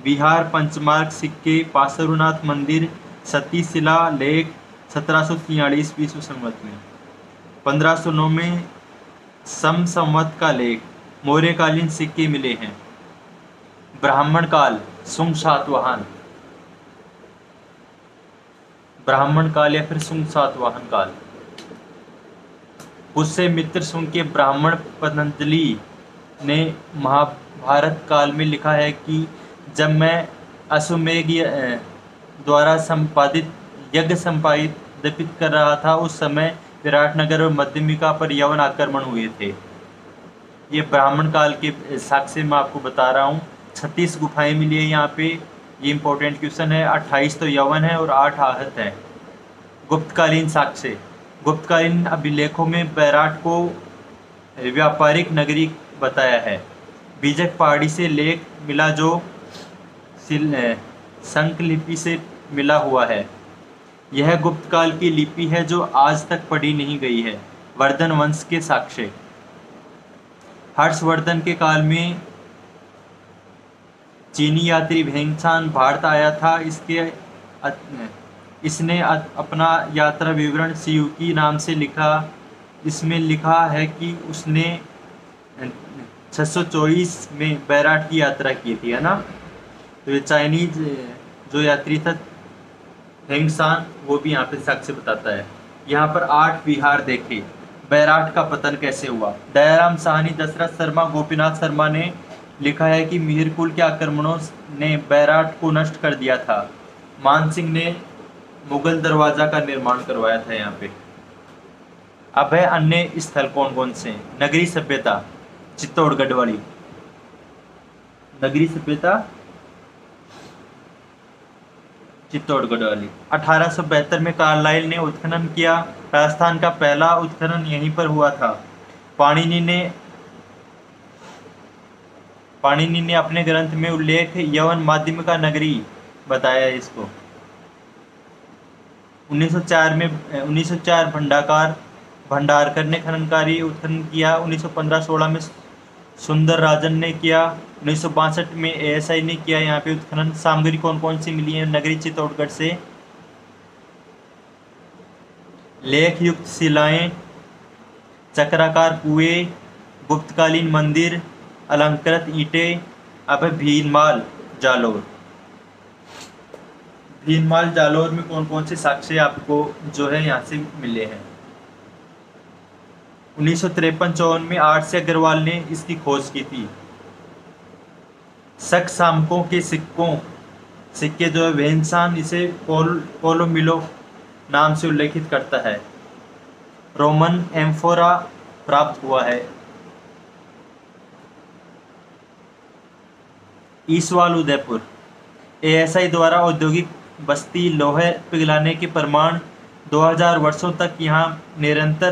बिहार पंचमार्ग सिक्के, पार्श्वनाथ मंदिर, सती शिला लेख 1743 ईस्वी संवत में। 1509 में सम संवत का लेख, मौर्यकालीन सिक्के मिले हैं। ब्राह्मण काल, सुंग सातवाहन, ब्राह्मण काल या फिर सुंग सातवाहन काल। उससे मित्र सुंग के ब्राह्मण पतंजलि ने महाभारत काल में लिखा है कि जब मैं अश्वमेघ द्वारा संपादित यज्ञ संपादित कर रहा था, उस समय विराटनगर और मध्यमिका पर यवन आक्रमण हुए थे। ये ब्राह्मण काल के साक्ष्य मैं आपको बता रहा हूँ। 36 गुफाएं मिली है यहाँ पे। ये इंपॉर्टेंट क्वेश्चन है। 28 तो यवन है और 8 आहत है। गुप्तकालीन साक्ष्य, गुप्तकालीन अभिलेखों में बैराट को व्यापारिक नगरी बताया है। बीजक पहाड़ी से लेख मिला जो संक लिपि से मिला हुआ है। यह गुप्त काल की लिपि है जो आज तक पढ़ी नहीं गई है। वर्धन वंश के साक्ष्य, हर्षवर्धन के काल में चीनी यात्री भेंगसान भारत आया था। इसने अपना यात्रा विवरण सियुकी नाम से लिखा। इसमें लिखा है कि उसने 624 में बैराट की यात्रा की थी, है ना। तो ये चाइनीज जो यात्री था भेंगसान, वो भी यहाँ पे साक्ष्य बताता है। यहाँ पर 8 विहार देखे। बैराट का पतन कैसे हुआ। दयाराम साहनी, दशरथ शर्मा, गोपीनाथ शर्मा ने लिखा है कि मिहिरकुल के आक्रमणों ने बैराट को नष्ट कर दिया था। मान सिंह ने मुगल दरवाजा का निर्माण करवाया था यहाँ पे। अब है अन्य स्थल कौन कौन से। नगरी सभ्यता, चित्तौड़गढ़ वाली नगरी सभ्यता, चित्तौड़गढ़ वाली। 1872 में कार्लाइल ने उत्खनन किया। राजस्थान का पहला उत्खनन यहीं पर हुआ था। पाणिनि ने अपने ग्रंथ में उल्लेख यवन माध्यमिका नगरी बताया है इसको। 1904 भंडारकर ने खनन कार्य उत्खनन किया। 1915-16 में सुंदर राजन ने किया। 1962 में ASI ने किया यहाँ पे उत्खनन। सामग्री कौन कौन सी मिली है नगरी चित्तौड़गढ़ से। लेख युक्त शिलाएं, चक्राकार कुएं, गुप्तकालीन मंदिर, अलंकृत ईंटें। अब है भीनमाल जालोर। भीनमाल जालोर में कौन कौन से साक्ष्य आपको जो है यहाँ से मिले हैं। 1953-54 में आरसी अग्रवाल ने इसकी खोज की थी। शक शामकों के सिक्के जो है भेंसान इसे पोलोमिलो नाम से उल्लेखित करता है। रोमन एम्फोरा प्राप्त हुआ है। ईसवाल उदयपुर, ASI द्वारा औद्योगिक बस्ती लोहे पिघलाने के प्रमाण 2000 वर्षों तक यहाँ निरंतर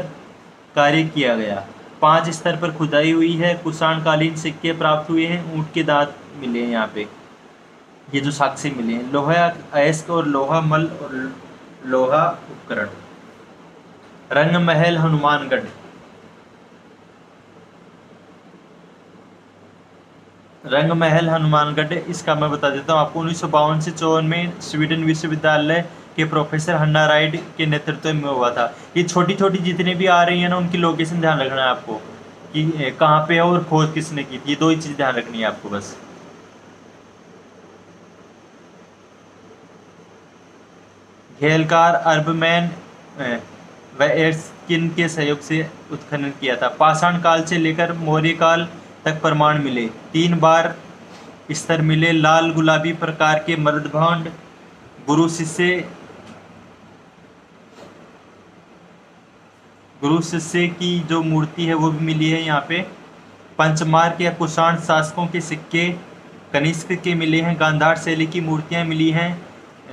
कार्य किया गया। 5 स्तर पर खुदाई हुई है। कुषाणकालीन सिक्के प्राप्त हुए हैं। ऊंट के दांत मिले हैं यहाँ पे। ये जो साक्ष्य मिले हैं। लोहा अयस्क और लोहा मल और लोहा उपकरण। रंग महल हनुमानगढ़, रंग महल हनुमानगढ़ इसका मैं बता देता हूँ आपको। 1952 से 54 में स्वीडन विश्वविद्यालय के प्रोफेसर हन्ना राइड के नेतृत्व में हुआ था। ये छोटी छोटी जितने भी आ रही है ना, उनकी लोकेशन ध्यान रखना है आपको कि कहाँ पे है और खोज किसने की थी। ये 2 ही चीज़ ध्यान रखनी है आपको बस। घेलकार, अर्बमैन व एर्स्किन के सहयोग से उत्खनन किया था। पाषाण काल से लेकर मौर्य काल तक प्रमाण मिले। 3 बार स्तर मिले। लाल गुलाबी प्रकार के मर्दभांड, गुरु शिष्य की जो मूर्ति है वो भी मिली है यहाँ पे। पंचमार्क या कुषाण शासकों के सिक्के कनिष्क के मिले हैं। गांधार शैली की मूर्तियाँ मिली हैं।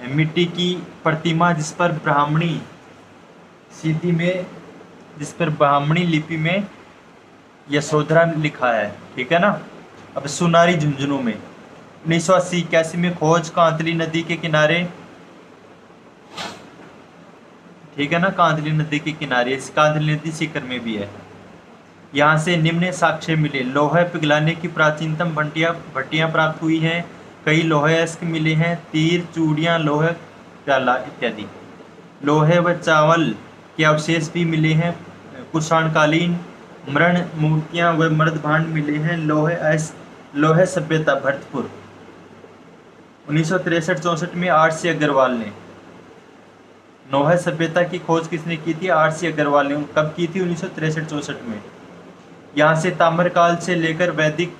मिट्टी की प्रतिमा जिस पर ब्राह्मणी लिपि में यशोधरा लिखा है, ठीक है ना। अब सुनारी झुंझुनू में 1980-81 में खोज कांतली नदी के किनारे, ठीक है ना। कांतली नदी के किनारे, कांतली नदी सीकर में भी है। यहाँ से निम्न साक्ष्य मिले। लोहे पिघलाने की प्राचीनतम भट्टियाँ प्राप्त हुई हैं। कई लोहेयस्क मिले हैं। तीर, चूड़ियाँ, लोहे प्याला इत्यादि। लोहे व चावल के अवशेष भी मिले हैं। कुषाणकालीन मृण मूर्तियाँ व मृद भांड मिले हैं। लोहे सभ्यता भरतपुर। 1963-64 में आर.सी. अग्रवाल ने लोहे सभ्यता की खोज किसने की थी? आर.सी. अग्रवाल ने। कब की थी? 1963-64 में। यहाँ से ताम्रकाल से लेकर वैदिक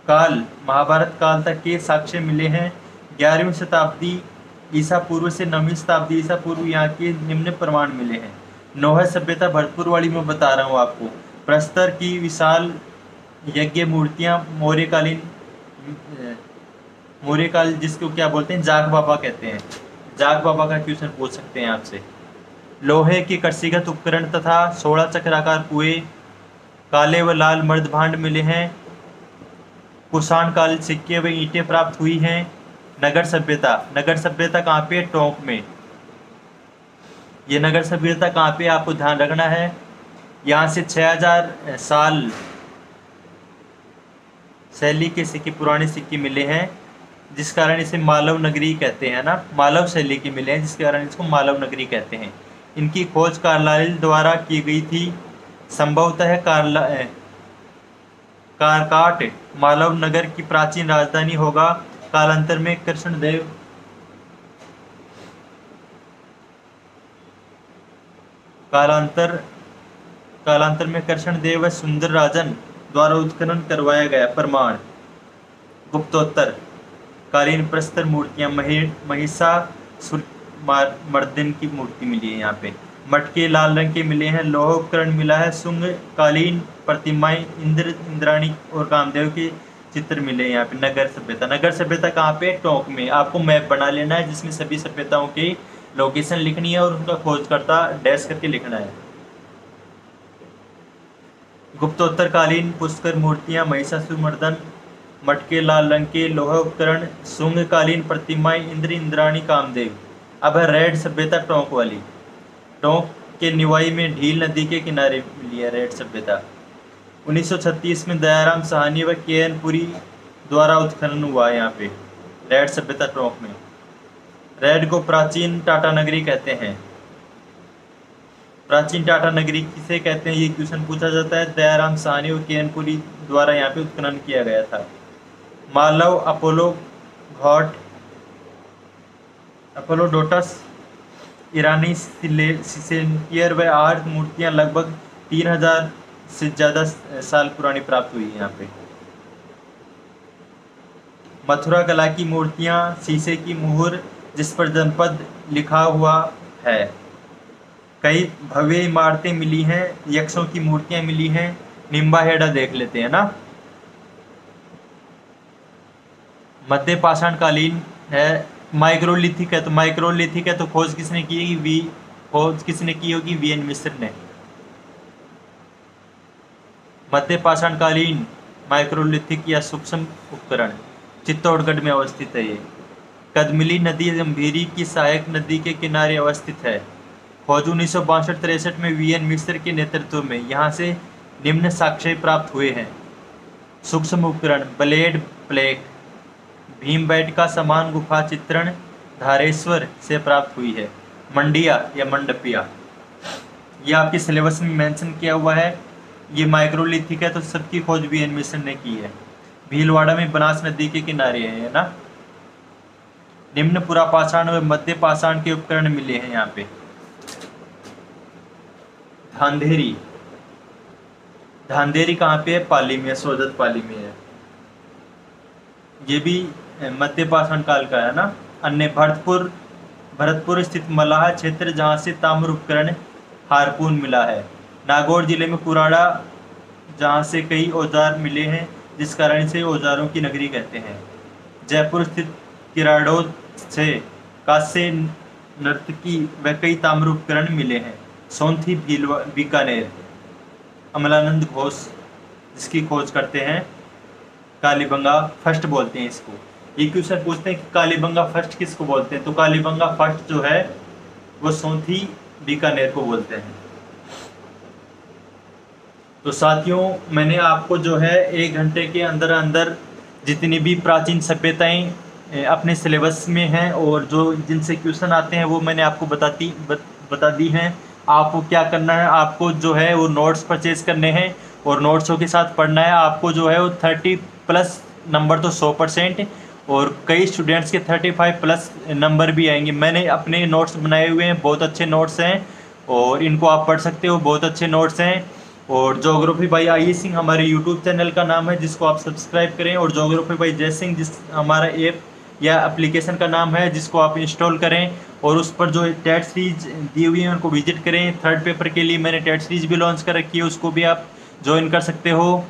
काल, महाभारत काल तक के साक्ष्य मिले हैं। 11वीं शताब्दी ईसा पूर्व से 9वीं शताब्दी ईसा पूर्व यहाँ के निम्न प्रमाण मिले हैं। लोहे सभ्यता भरतपुर वाली मैं बता रहा हूँ आपको। प्रस्तर की विशाल यज्ञ मूर्तियाँ, मौर्यकाल जिसको क्या बोलते हैं, जाग बाबा कहते हैं। जाग बाबा का क्वेश्चन पूछ सकते हैं आपसे। लोहे के कृषिगत उपकरण तथा 16 चक्राकार कुएं, काले व लाल मर्द भांड मिले हैं। कुषाण काल सिक्के व ईंटें प्राप्त हुई हैं। नगर सभ्यता कहाँ पे? टोंक में। ये नगर सभ्यता कहाँ पे, आपको ध्यान रखना है। यहाँ से 6000 साल शैली के सिक्के, पुराने सिक्के मिले हैं, जिस कारण इसे मालव नगरी कहते हैं ना। मालव शैली के मिले हैं, जिस कारण इसको मालव नगरी कहते हैं। इनकी खोज कार्लाइल द्वारा की गई थी। संभवतः कारकाट मालव नगर की प्राचीन राजधानी होगा। कालांतर में कृष्णदेव व सुंदर राजन द्वारा उत्खनन करवाया गया। प्रमाण: गुप्तोत्तर कालीन प्रस्तर मूर्तियां, महिषासुरमर्दिनी की मूर्ति मिली है। यहाँ पे मटके लाल रंग के मिले हैं। लोह उपकरण मिला है। शुंग कालीन प्रतिमाएं, इंद्राणी और कामदेव के चित्र मिले यहाँ पे। नगर सभ्यता कहाँ पे? टोंक में। आपको मैप बना लेना है, जिसमें सभी सभ्यताओं की लोकेशन लिखनी है और उनका खोजकर्ता डैश करके लिखना है। गुप्तोत्तर कालीन पुष्कर मूर्तियां, महिषासुरमर्दन, मटके लाल रंग के, लोह उपकरण, शुंग कालीन प्रतिमाएं, इंद्राणी, कामदेव। अब है रेड सभ्यता टोंक वाली। टोंक के निवाई में ढील नदी के किनारे मिली है रेड सभ्यता। 1936 में दयाराम साहनी व के.एन. पुरी द्वारा उत्खनन हुआ है यहाँ पे रेड सभ्यता टोंक में। रेड को प्राचीन टाटा नगरी कहते हैं। प्राचीन टाटा नगरी किसे कहते हैं, ये क्वेश्चन पूछा जाता है। दयाराम साहनी और के.एन. पुरी द्वारा यहाँ पे उत्खनन किया गया था। मालव, अपोलोडोटस, ईरानी सिसेनियर व आर्ट मूर्तियां लगभग 3000 से ज़्यादा साल पुरानी प्राप्त हुई है यहाँ पे। मथुरा कला की मूर्तियां, शीशे की मुहर जिस पर जनपद लिखा हुआ है। कई भव्य इमारतें मिली हैं। यक्षों की मूर्तियां मिली हैं। निम्बाहेड़ा देख लेते हैं ना। मध्य पाषाण कालीन है। माइक्रोलिथिक है, तो खोज किसने की होगी? वी.एन. मिश्र ने। मध्य पाषाण कालीन माइक्रोलिथिक या सूक्ष्म उपकरण चित्तौड़गढ़ में अवस्थित है। ये कदमिली नदी गंभीरी की सहायक नदी के किनारे अवस्थित है। खोज 1962-63 में वी.एन. मिश्र के नेतृत्व में यहाँ से निम्न साक्ष्य प्राप्त हुए हैं। सूक्ष्म उपकरण: ब्लेड प्लेट, भीमबैठका समान गुफा चित्रण धारेश्वर से प्राप्त हुई है। मंडिया या मंडपिया, ये आपके सिलेबस में मेंशन किया हुआ है। ये माइक्रोलिथिक है, तो सबकी खोज वी.एन. मिश्र ने की है। भीलवाड़ा में बनास नदी के किनारे है ना। निम्न पुरापाषाण और मध्य पाषाण के उपकरण मिले हैं यहाँ पे। धांधेरी कहाँ पे है? पाली में, सोजत पाली में है। ये भी मध्य पाषाण काल का है ना। अन्य भरतपुर स्थित मलाह क्षेत्र, जहाँ से ताम्र उपकरण हारपून मिला है। नागौर जिले में कुराड़ा, जहाँ से कई औजार मिले हैं, जिस कारण इसे औजारों की नगरी कहते हैं। जयपुर स्थित किराड़ोद से कांस्य नर्तकी व कई ताम्र उपकरण मिले हैं। सोंथी बीकानेर, अमलानंद घोष जिसकी खोज करते हैं। कालीबंगा फर्स्ट बोलते हैं इसको। ये क्वेश्चन पूछते हैं कि कालीबंगा फर्स्ट किसको बोलते हैं, तो कालीबंगा फर्स्ट जो है वो सोंथी बीकानेर को बोलते हैं। तो साथियों मैंने आपको जो है 1 घंटे के अंदर अंदर जितनी भी प्राचीन सभ्यताएं अपने सिलेबस में हैं और जो जिनसे क्वेश्चन आते हैं वो मैंने आपको बता दी हैं। आपको क्या करना है, आपको जो है वो नोट्स परचेज करने हैं और नोट्सों के साथ पढ़ना है। आपको जो है वो 30+ नंबर तो 100%, और कई स्टूडेंट्स के 35+ नंबर भी आएंगे। मैंने अपने नोट्स बनाए हुए हैं, बहुत अच्छे नोट्स हैं और इनको आप पढ़ सकते हो, बहुत अच्छे नोट्स हैं। और ज्योग्राफी बाई आई सिंह हमारे यूट्यूब चैनल का नाम है, जिसको आप सब्सक्राइब करें, और ज्योग्राफी बाई जय सिंह जिस हमारा ऐप या एप्लीकेशन का नाम है, जिसको आप इंस्टॉल करें और उस पर जो टेट सीरीज दी हुई है उनको विजिट करें। 3rd पेपर के लिए मैंने टेट सीरीज भी लॉन्च कर रखी है, उसको भी आप ज्वाइन कर सकते हो।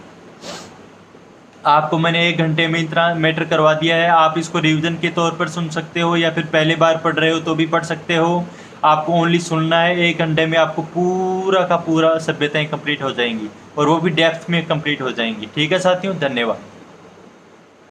आपको मैंने 1 घंटे में इतना मैटर करवा दिया है। आप इसको रिवीजन के तौर पर सुन सकते हो या फिर पहले बार पढ़ रहे हो तो भी पढ़ सकते हो। आपको ओनली सुनना है, 1 घंटे में आपको पूरा का पूरा सभ्यताएं कंप्लीट हो जाएंगी और वो भी डेप्थ में कंप्लीट हो जाएंगी। ठीक है साथियों, धन्यवाद।